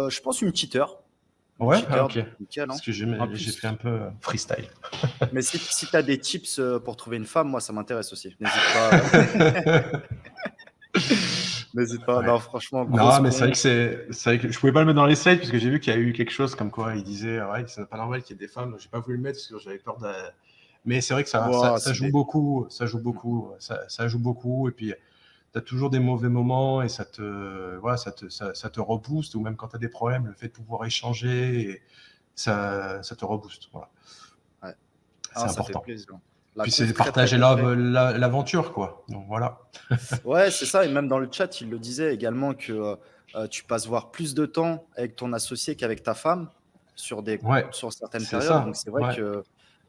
Je pense une petite heure. Une Ouais, petite ah, heure, ok. donc nickel. Parce Hein. que En j'ai fait plus, un peu freestyle. mais si tu as des tips pour trouver une femme, moi, ça m'intéresse aussi. N'hésite pas. N'hésite pas. Ouais. Non, franchement, grosse Non, mais conf. c'est vrai que je pouvais pas le mettre dans les slides parce que j'ai vu qu'il y a eu quelque chose comme quoi il disait ouais, c'est pas normal qu'il y ait des femmes. Donc j'ai pas voulu le mettre parce que j'avais peur de. Mais c'est vrai que Wow, ça c'est joue des... beaucoup, ça joue beaucoup. Et puis tu as toujours des mauvais moments et voilà, ça te rebooste. Ou même quand tu as des problèmes, le fait de pouvoir échanger, et ça te rebooste. Voilà. Ouais. C'est Ah, ça fait important. plaisir. La Puis c'est conf très très partager complet. l'aventure, quoi. Donc voilà. Ouais, c'est ça. Et même dans le chat, il le disait également que tu passes voir plus de temps avec ton associé qu'avec ta femme Ouais, sur certaines c'est périodes. Donc ça. c'est vrai Ouais. que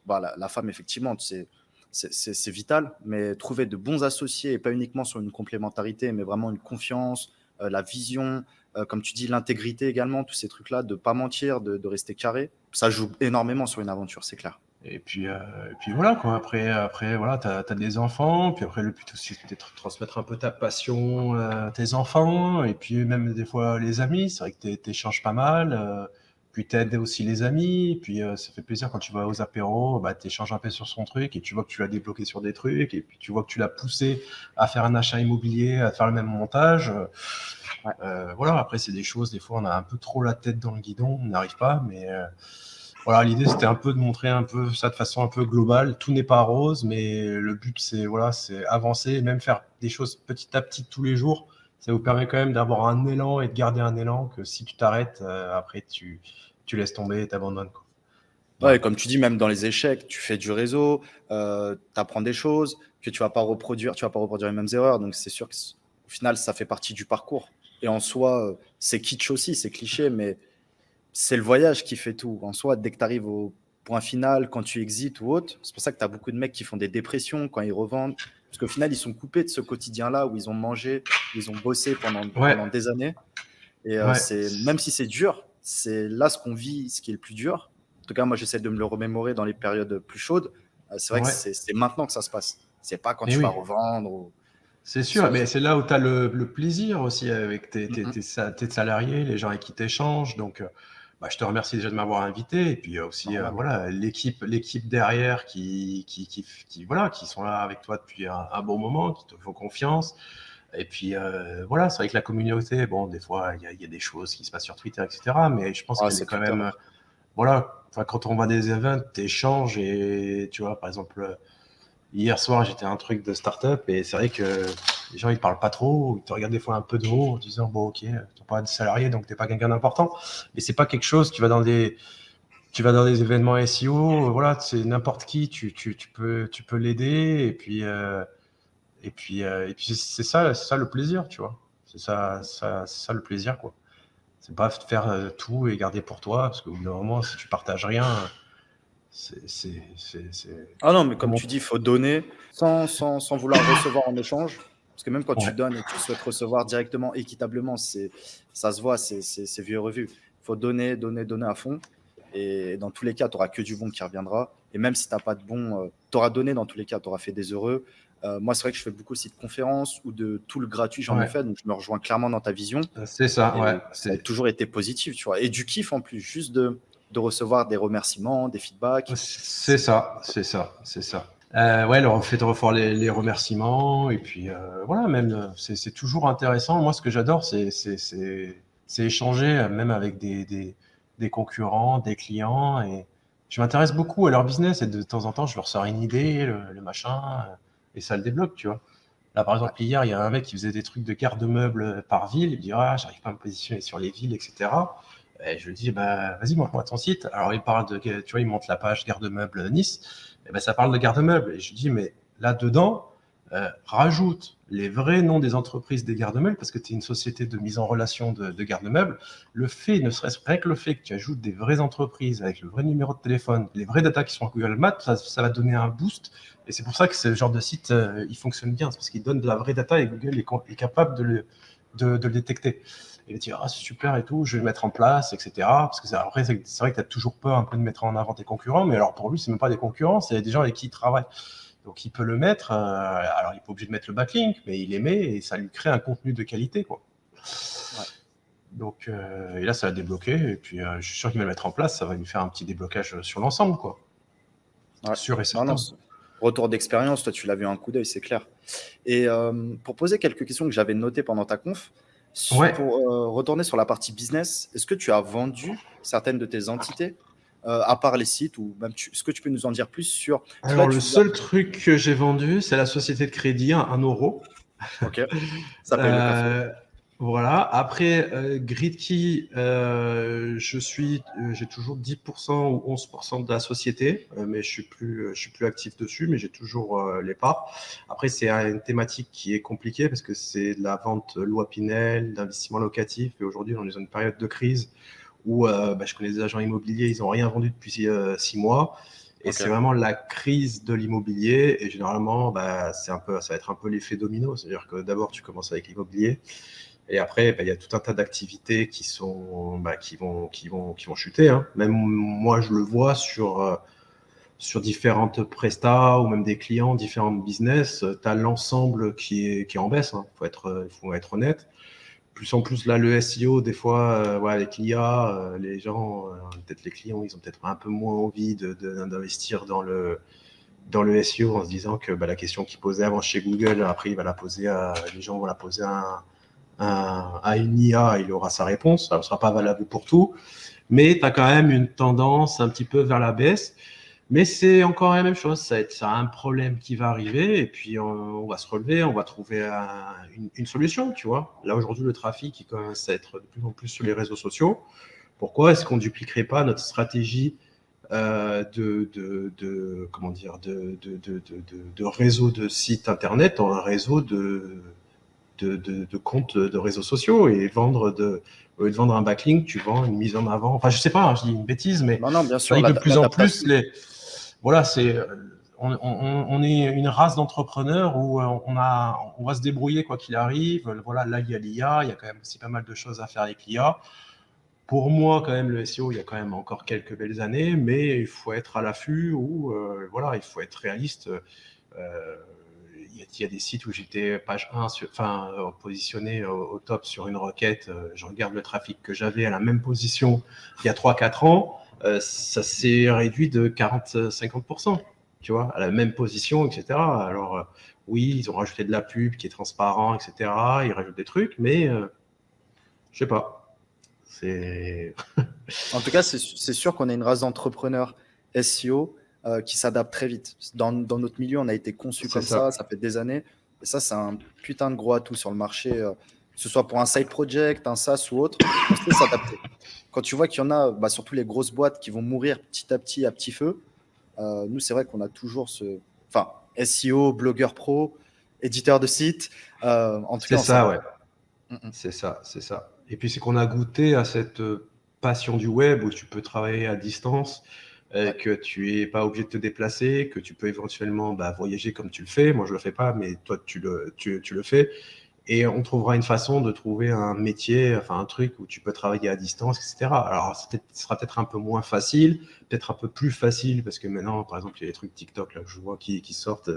bah, la femme, effectivement, c'est vital. Mais trouver de bons associés et pas uniquement sur une complémentarité, mais vraiment une confiance, la vision, comme tu dis, l'intégrité également, tous ces trucs-là, de pas mentir, de rester carré, ça joue énormément sur une aventure, c'est clair. Et puis voilà, quoi. Après voilà, tu as des enfants. Puis après, le but aussi, c'est peut-être transmettre un peu ta passion à tes enfants. Et puis même des fois, les amis. C'est vrai que tu échanges pas mal. Puis tu aides aussi les amis. Puis ça fait plaisir quand tu vas aux apéros. Bah, tu échanges un peu sur son truc. Et tu vois que tu l'as débloqué sur des trucs. Et puis tu vois que tu l'as poussé à faire un achat immobilier, à faire le même montage. Ouais. Voilà, après, c'est des choses. Des fois, on a un peu trop la tête dans le guidon. On n'arrive pas. Mais. Voilà, l'idée c'était un peu de montrer un peu ça de façon un peu globale. Tout n'est pas rose, mais le but c'est voilà, c'est avancer et même faire des choses petit à petit tous les jours. Ça vous permet quand même d'avoir un élan et de garder un élan que si tu t'arrêtes, après tu laisses tomber et t'abandonnes. Quoi. Ouais, Voilà. et comme tu dis, même dans les échecs, tu fais du réseau, tu apprends des choses que tu vas pas reproduire les mêmes erreurs. Donc c'est sûr qu'au final, ça fait partie du parcours. Et en soi, c'est kitsch aussi, c'est cliché, mais c'est le voyage qui fait tout. En soi, dès que tu arrives au point final, quand tu exites ou autre, c'est pour ça que tu as beaucoup de mecs qui font des dépressions quand ils revendent. Parce qu'au final, ils sont coupés de ce quotidien-là où ils ont mangé, où ils ont bossé Ouais, pendant des années. Et ouais, même si c'est dur, c'est là ce qu'on vit, ce qui est le plus dur. En tout cas, moi, j'essaie de me le remémorer dans les périodes plus chaudes. C'est vrai que Ouais, c'est maintenant que ça se passe. C'est pas quand et tu vas oui. revendre. C'est C'est sûr, vrai mais que c'est là où tu as le plaisir aussi avec mm, mm. tes salariés, les gens avec qui tu échanges. Donc, bah, je te remercie déjà de m'avoir invité. Et puis aussi, Normal. voilà, l'équipe derrière voilà, qui sont là avec toi depuis un bon moment, qui te font confiance. Et puis, voilà, c'est vrai que la communauté, bon, des fois, il y a des choses qui se passent sur Twitter, etc. Mais je pense Ah, qu'elle est c'est quand Twitter. même, voilà, enfin, quand on va à des events, tu échanges et tu vois, par exemple, hier soir, j'étais à un truc de start-up et c'est vrai que les gens ils te parlent pas trop, ils te regardent des fois un peu de haut en disant bon ok, t'es pas de salarié donc t'es pas quelqu'un d'important, mais c'est pas quelque chose. Tu vas dans des événements SEO, voilà, c'est n'importe qui, tu peux l'aider et puis c'est ça le plaisir, tu vois. C'est ça le plaisir quoi. C'est pas faire tout et garder pour toi parce qu'au bout d'un moment si tu partages rien, c'est Ah non, mais comme comment. tu dis, il faut donner sans vouloir recevoir en échange. Parce que même quand tu Ouais. donnes et que tu souhaites recevoir directement, équitablement, ça se voit, c'est vu et revu. Il faut donner, donner, donner à fond. Et dans tous les cas, tu n'auras que du bon qui reviendra. Et même si tu n'as pas de bon, tu auras donné dans tous les cas, tu auras fait des heureux. Moi, c'est vrai que je fais beaucoup aussi de conférences ou de tout le gratuit, j'en ai Ouais. fait. Donc, je me rejoins clairement dans ta vision. C'est ça, ouais. Et ça a toujours été positif, tu vois. Et du kiff en plus, juste de recevoir des remerciements, des feedbacks. C'est ça, c'est ça, c'est ça. Ouais, leur fait de refaire les remerciements et puis voilà, même c'est toujours intéressant. Moi, ce que j'adore, c'est échanger même avec des concurrents, des clients et je m'intéresse beaucoup à leur business et de temps en temps, je leur sors une idée, le machin et ça le débloque, tu vois. Là, par Ouais. exemple, hier, il y a un mec qui faisait des trucs de garde-meubles par ville. Il me dit, ah, j'arrive pas à me positionner sur les villes, etc. Et je lui dis, bah, vas-y, montre-moi ton site. Alors, il parle tu vois, il monte la page garde-meubles Nice. Et ben, ça parle de garde-meubles. Et je lui dis, mais là-dedans, rajoute les vrais noms des entreprises des garde-meubles, parce que tu es une société de mise en relation de garde-meubles. Le fait, ne serait-ce rien que le fait que tu ajoutes des vraies entreprises avec le vrai numéro de téléphone, les vraies datas qui sont à Google Maps, ça va donner un boost. Et c'est pour ça que ce genre de site, il fonctionne bien. C'est parce qu'il donne de la vraie data et Google est capable de le détecter. Et il dit, ah, c'est super et tout, je vais le mettre en place, etc. Parce que après, c'est vrai que tu as toujours peur un peu de mettre en avant tes concurrents, mais alors pour lui, c'est même pas des concurrents, c'est des gens avec qui il travaille. Donc il peut le mettre, alors il n'est pas obligé de mettre le backlink, mais il les met et ça lui crée un contenu de qualité, quoi. Ouais. Donc, et là, ça a débloqué, et puis je suis sûr qu'il va le mettre en place, ça va lui faire un petit déblocage sur l'ensemble, quoi. Ouais. Sûr et Non, non, certain. retour d'expérience, toi, tu l'as vu un coup d'œil, c'est clair. Et pour poser quelques questions que j'avais notées pendant ta conf, Ouais. pour retourner sur la partie business, est-ce que tu as vendu certaines de tes entités, à part les sites, ou même est-ce que tu peux nous en dire plus sur. Parce que là, Alors, le tu nous as. seul truc que j'ai vendu, c'est la société de crédit, 1 euro. Ok, ça paye le café. Euh, voilà. Après, Gridkey, j'ai toujours 10% ou 11% de la société, mais je suis plus actif dessus, mais j'ai toujours les parts. Après, c'est une thématique qui est compliquée parce que c'est de la vente loi Pinel, d'investissement locatif, et aujourd'hui, on est dans une période de crise où je connais des agents immobiliers, ils n'ont rien vendu depuis 6 mois. Et Ok, c'est vraiment la crise de l'immobilier. Et généralement, ça va être un peu l'effet domino. C'est-à-dire que d'abord, tu commences avec l'immobilier. Et après, il y a tout un tas d'activités qui vont chuter, hein. Même moi, je le vois sur différentes prestats ou même des clients, différents business. Tu as l'ensemble qui est en baisse, hein. Faut être honnête. Plus en plus, là, le SEO, des fois, avec l'IA, les gens, peut-être les clients, ils ont peut-être un peu moins envie d'investir dans le SEO en se disant que la question qu'ils posaient avant chez Google, après, les gens vont la poser à une IA, il aura sa réponse. Ça ne sera pas valable pour tout, mais tu as quand même une tendance un petit peu vers la baisse. Mais c'est encore la même chose, ça a un problème qui va arriver et puis on va se relever, on va trouver une solution, tu vois. Là, aujourd'hui, le trafic, il commence à être de plus en plus sur les réseaux sociaux. Pourquoi est-ce qu'on ne dupliquerait pas notre stratégie comment dire, de réseau de sites internet en un réseau de comptes de réseaux sociaux et au lieu de vendre un backlink, tu vends une mise en avant. Enfin, je sais pas, hein, je dis une bêtise, mais non, non, bien c'est sûr, vrai que de plus en plus, l'adaptation. voilà, on est une race d'entrepreneurs où on va se débrouiller quoi qu'il arrive. Voilà, là, il y a l'IA, il y a quand même aussi pas mal de choses à faire avec l'IA. Pour moi, quand même, le SEO, il y a quand même encore quelques belles années, mais il faut être à l'affût ou voilà, il faut être réaliste. Il y a des sites où j'étais page 1, positionné au top sur une requête. Je regarde le trafic que j'avais à la même position il y a 3-4 ans. Ça s'est réduit de 40-50%, tu vois, à la même position, etc. Alors, oui, ils ont rajouté de la pub qui est transparent, etc. Ils rajoutent des trucs, mais je sais pas. C'est. En tout cas, c'est sûr qu'on est une race d'entrepreneurs SEO qui s'adaptent très vite. Dans notre milieu, on a été conçu C'est comme ça. ça fait des années. Et ça, c'est un putain de gros atout sur le marché, que ce soit pour un side project, un SaaS ou autre, on sait s'adapter. Quand tu vois qu'il y en a, bah, surtout les grosses boîtes qui vont mourir petit à petit feu, nous, c'est vrai qu'on a toujours ce. Enfin, SEO, blogueur pro, éditeur de site. En tout cas, C'est on ça, s'adapte. ouais. Mm, mm. C'est ça, c'est ça. Et puis c'est qu'on a goûté à cette passion du web où tu peux travailler à distance, Ouais. que tu n'es pas obligé de te déplacer, que tu peux éventuellement voyager comme tu le fais. Moi, je le fais pas, mais toi, tu le fais. Et on trouvera une façon de trouver un métier, enfin un truc où tu peux travailler à distance, etc. Alors, ce sera peut-être un peu moins facile, peut-être un peu plus facile, parce que maintenant, par exemple, il y a des trucs TikTok là, que je vois qui sortent.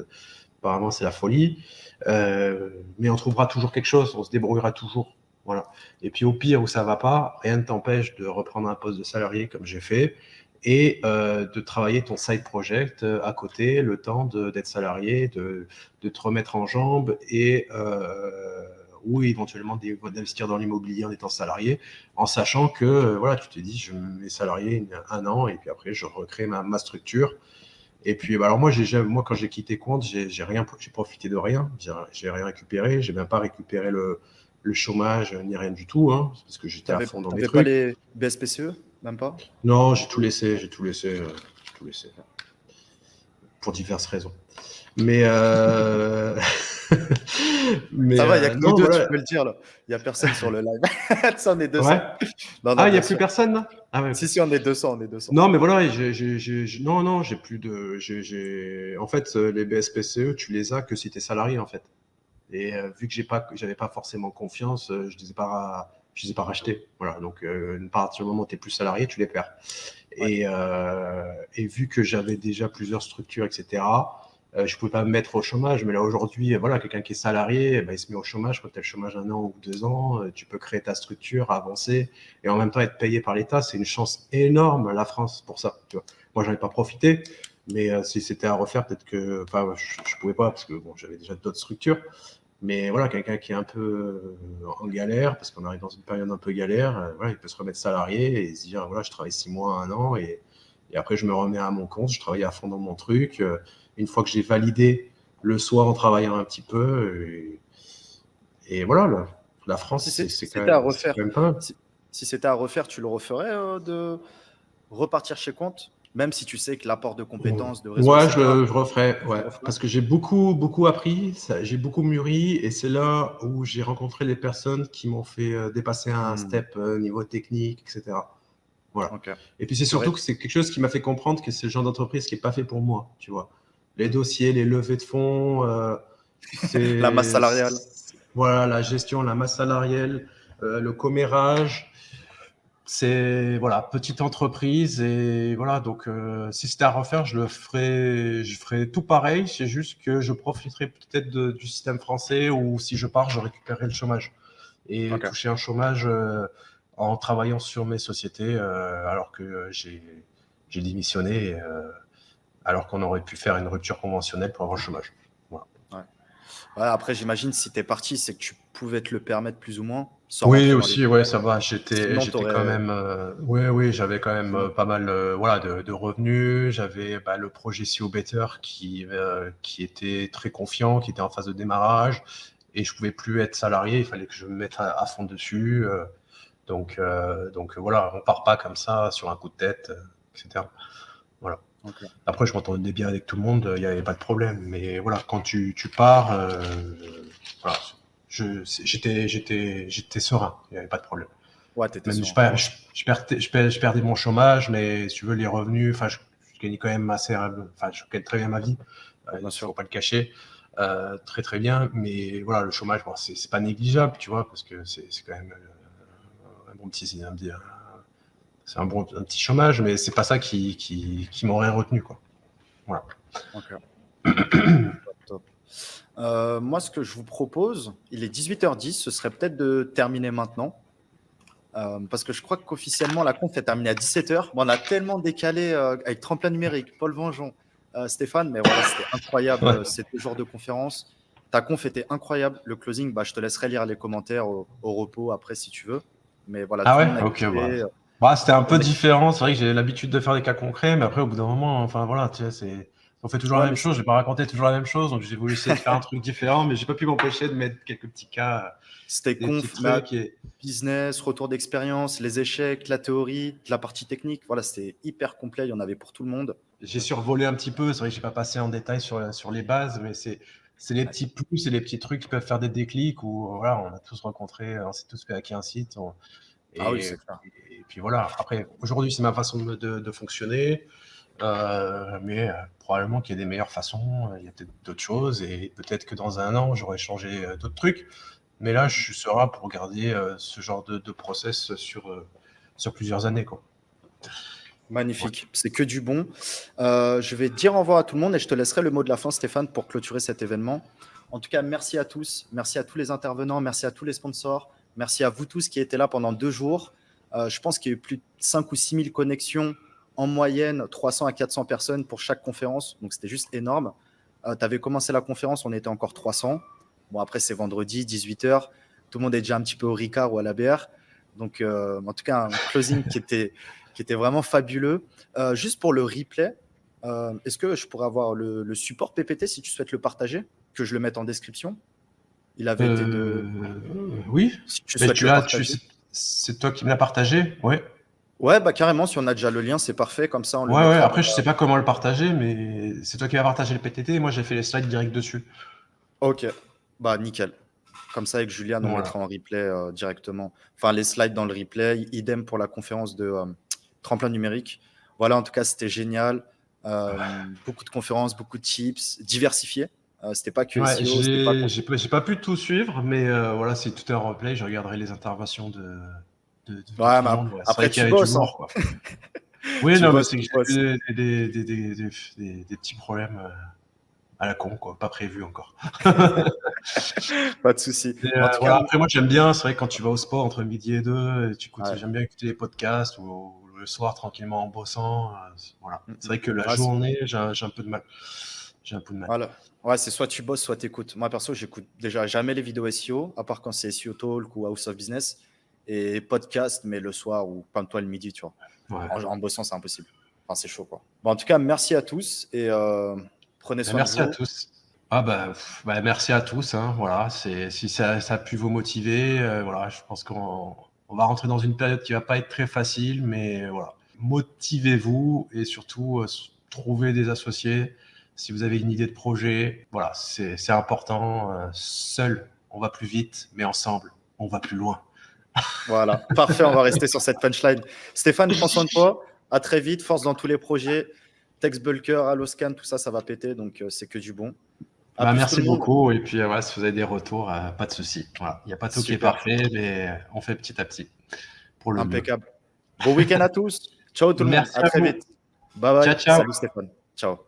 Apparemment, c'est la folie. Mais on trouvera toujours quelque chose, on se débrouillera toujours. Voilà. Et puis au pire où ça va pas, rien ne t'empêche de reprendre un poste de salarié comme j'ai fait et de travailler ton side project à côté, le temps d'être salarié, de te remettre en jambes et ou éventuellement d'investir dans l'immobilier en étant salarié, en sachant que voilà, tu te dis, je me mets salarié un an et puis après je recrée ma structure. Et puis, alors moi, quand j'ai quitté Compte, j'ai profité de rien, j'ai rien récupéré, j'ai même pas récupéré le chômage ni rien du tout, hein, parce que j'étais à fond dans mes T'avais pas trucs. les BSPCE? Même pas? Non, j'ai tout laissé, pour diverses raisons. Mais, mais Ça va, il y a que nous non, deux, tu voilà, peux le dire là. Il y a personne sur le live. Ça, on est ouais. 200. Non, non, Ah, il y a bien plus sûr. personne là? Ah ouais, ok. Si, si, on est 200, on est 200. Non, mais voilà, non, non, j'ai plus de, en fait, les BSPCE, tu les as que si tu es salarié, en fait. Et vu que j'avais pas forcément confiance, je les ai pas rachetés. Voilà. Donc, à partir du moment où tu es plus salarié, tu les perds. Ouais. Et vu que j'avais déjà plusieurs structures, etc., je pouvais pas me mettre au chômage. Mais là, aujourd'hui, voilà, quelqu'un qui est salarié, il se met au chômage. Quand tu as le chômage 1 an ou 2 ans, tu peux créer ta structure, avancer et en même temps être payé par l'État. C'est une chance énorme, la France, pour ça. Tu vois. Moi, j'en ai pas profité. Mais si c'était à refaire, peut-être que. Enfin, je pouvais pas parce que bon, j'avais déjà d'autres structures. Mais voilà, quelqu'un qui est un peu en galère, parce qu'on arrive dans une période un peu galère, voilà, il peut se remettre salarié et se dire voilà, je travaille 6 mois, 1 an, et après je me remets à mon compte, je travaille à fond dans mon truc. Une fois que j'ai validé le soir en travaillant un petit peu, et voilà, la Si France, c'est- si c'est c'était à quand refaire, même pas mal. si c'était à refaire, tu le referais de repartir chez compte, même si tu sais que l'apport de compétences, de réseau, Ouais, etc., je referai, tu ouais, le referais? parce que j'ai beaucoup, beaucoup appris, j'ai beaucoup mûri, et c'est là où j'ai rencontré les personnes qui m'ont fait dépasser un Hmm, step niveau technique, etc. Voilà. ok. Et puis c'est Tu surtout aurais que c'est quelque chose qui m'a fait comprendre que c'est le genre d'entreprise qui n'est pas fait pour moi, tu vois. Les dossiers, les levées de fonds, la masse c'est salariale. voilà, la gestion, la masse salariale, le commérage, c'est voilà, petite entreprise et voilà, donc si c'était à refaire, je ferais tout pareil, c'est juste que je profiterai peut-être du système français ou si je pars, je récupérerai le chômage et Ok. toucher un chômage en travaillant sur mes sociétés alors que j'ai démissionné alors qu'on aurait pu faire une rupture conventionnelle pour avoir le chômage. Voilà. Ouais. Ouais, après, j'imagine si t'es parti, c'est que tu pouvais te le permettre plus ou moins, sans Oui, rentrer dans les aussi, ouais, détails. ça va. Sinon, J'étais quand même, oui, oui, j'avais quand même sinon, pas mal, voilà, de revenus. J'avais le projet SEO Better qui était très confiant, qui était en phase de démarrage, et je pouvais plus être salarié. Il fallait que je me mette à fond dessus. Donc voilà, on part pas comme ça sur un coup de tête, etc. Voilà. ok. Après, je m'entendais bien avec tout le monde, il n'y avait pas de problème. Mais voilà, quand tu pars, voilà, j'étais serein, il n'y avait pas de problème. Ouais, t'étais Même serein. je perdais mon chômage, mais si tu veux, les revenus, enfin, je gagnais quand même assez, enfin, je gagne très bien ma vie, il Bien ne faut sûr. pas le cacher, très très bien. Mais voilà, le chômage, bon, c'est pas négligeable, tu vois, parce que c'est quand même un bon petit, c'est un petit chômage, mais c'est pas ça qui m'aurait retenu, quoi. Voilà. Ok. Top. Moi, ce que je vous propose, il est 18h10, ce serait peut-être de terminer maintenant. Parce que je crois qu'officiellement, la conf est terminée à 17h. Bon, on a tellement décalé avec Tremplin Numérique, Paul Vengeon, Stéphane, mais voilà, c'était incroyable Ouais. ces 2 jours de conférence. Ta conf était incroyable. Le closing, je te laisserai lire les commentaires au repos après si tu veux. Mais voilà, Ah tout le ouais? monde a Ok, kiffé. c'était un peu On est... différent. C'est vrai que j'ai l'habitude de faire des cas concrets, mais après, au bout d'un moment, enfin voilà, tu sais, on fait toujours la Ouais, même mais chose. Je vais pas raconter toujours la même chose, donc j'ai voulu essayer de faire un truc différent, mais j'ai pas pu m'empêcher de mettre quelques petits cas, c'était des petits conf, mais trucs. Et business, retour d'expérience, les échecs, la théorie, la partie technique. Voilà, c'était hyper complet. Il y en avait pour tout le monde. j'ai survolé un petit peu. C'est vrai que j'ai pas passé en détail sur les bases, mais c'est les petits plus et les petits trucs qui peuvent faire des déclics où voilà, on a tous rencontré, on s'est tous fait hacker un site. Ah oui, Et, c'est clair. et puis voilà. Après, aujourd'hui, c'est ma façon de fonctionner. Mais probablement qu'il y a des meilleures façons, il y a peut-être d'autres choses, et peut-être que dans un an, j'aurai changé d'autres trucs. Mais là, je suis serein pour garder ce genre de process sur plusieurs années, quoi. Ouais. Magnifique, c'est que du bon. Je vais dire au revoir à tout le monde et je te laisserai le mot de la fin, Stéphane, pour clôturer cet événement. En tout cas, merci à tous, merci à tous les intervenants, merci à tous les sponsors, merci à vous tous qui étaient là pendant 2 jours. Je pense qu'il y a eu plus de 5 ou 6 000 connexions, en moyenne 300 à 400 personnes pour chaque conférence, donc c'était juste énorme. Tu avais commencé la conférence, on était encore 300. Bon, après, c'est vendredi, 18h, tout le monde est déjà un petit peu au Ricard ou à la BR. Donc, en tout cas, un closing qui était vraiment fabuleux. Juste pour le replay, est-ce que je pourrais avoir le support PPT si tu souhaites le partager, que je le mette en description? Il avait été de... Oui, Si tu mais souhaites le partager. c'est toi qui me l'as partagé, ouais. Ouais, carrément, si on a déjà le lien, c'est parfait. Comme ça, on le Ouais, ouais. mettra dans Après, je la... sais pas comment le partager, mais c'est toi qui as partagé le PTT, et moi j'ai fait les slides direct dessus. Ok, nickel. Comme ça, avec Juliane, on Voilà. mettra en replay directement. Enfin, les slides dans le replay. Idem pour la conférence de Tremplin Numérique. Voilà, en tout cas, c'était génial. Beaucoup de conférences, beaucoup de tips, diversifiés. C'était pas que Ouais, SEO, c'était pas... j'ai pas pu tout suivre, mais voilà, si tout est en replay, je regarderai les interventions de Ouais, tout mais le monde. Ouais, c'est après, vrai qu'il y tu avait du bosses, hein. lourd, quoi. Oui, Tu non, mais bosses, c'est que tu bosses. j'ai eu des petits problèmes à la con, quoi, pas prévus encore. Pas de souci. Mais, En tout cas, voilà, après, moi, j'aime bien, c'est vrai que quand tu vas au sport entre midi et deux, ouais. j'aime bien écouter les podcasts ou le soir tranquillement en bossant. Voilà. C'est vrai que la Ouais, journée, j'ai un peu de mal. J'ai un peu de mal. voilà. Ouais, c'est soit tu bosses, soit tu écoutes. Moi, perso, j'écoute déjà jamais les vidéos SEO, à part quand c'est SEO Talk ou House of Business. Et podcast, mais le soir ou toi le midi, tu vois. Ouais. En bossant, c'est impossible. Enfin, c'est chaud, quoi. Bon, en tout cas, merci à tous et prenez soin de Merci à vous. tous. Ah merci à tous. Hein, voilà, si ça a pu vous motiver, voilà, je pense qu'on va rentrer dans une période qui va pas être très facile, mais voilà, motivez-vous et surtout trouvez des associés. Si vous avez une idée de projet, voilà, c'est important. Seul, on va plus vite, mais ensemble, on va plus loin. Voilà. Parfait, on va rester sur cette punchline. Stéphane, prends soin de toi. À très vite. Force dans tous les projets. TextBulker, Alloscan, tout ça, ça va péter. Donc, c'est que du bon. À Bah, plus tout merci le monde. beaucoup. Et puis, voilà, si vous avez des retours, pas de souci. Voilà. Il n'y a pas tout qui est Super. parfait, mais on fait petit à petit pour le mieux. Impeccable. Bon week-end à tous. Ciao tout le monde. Merci À à très vous. vite. Bye Ciao, bye. ciao. Salut Stéphane. Ciao.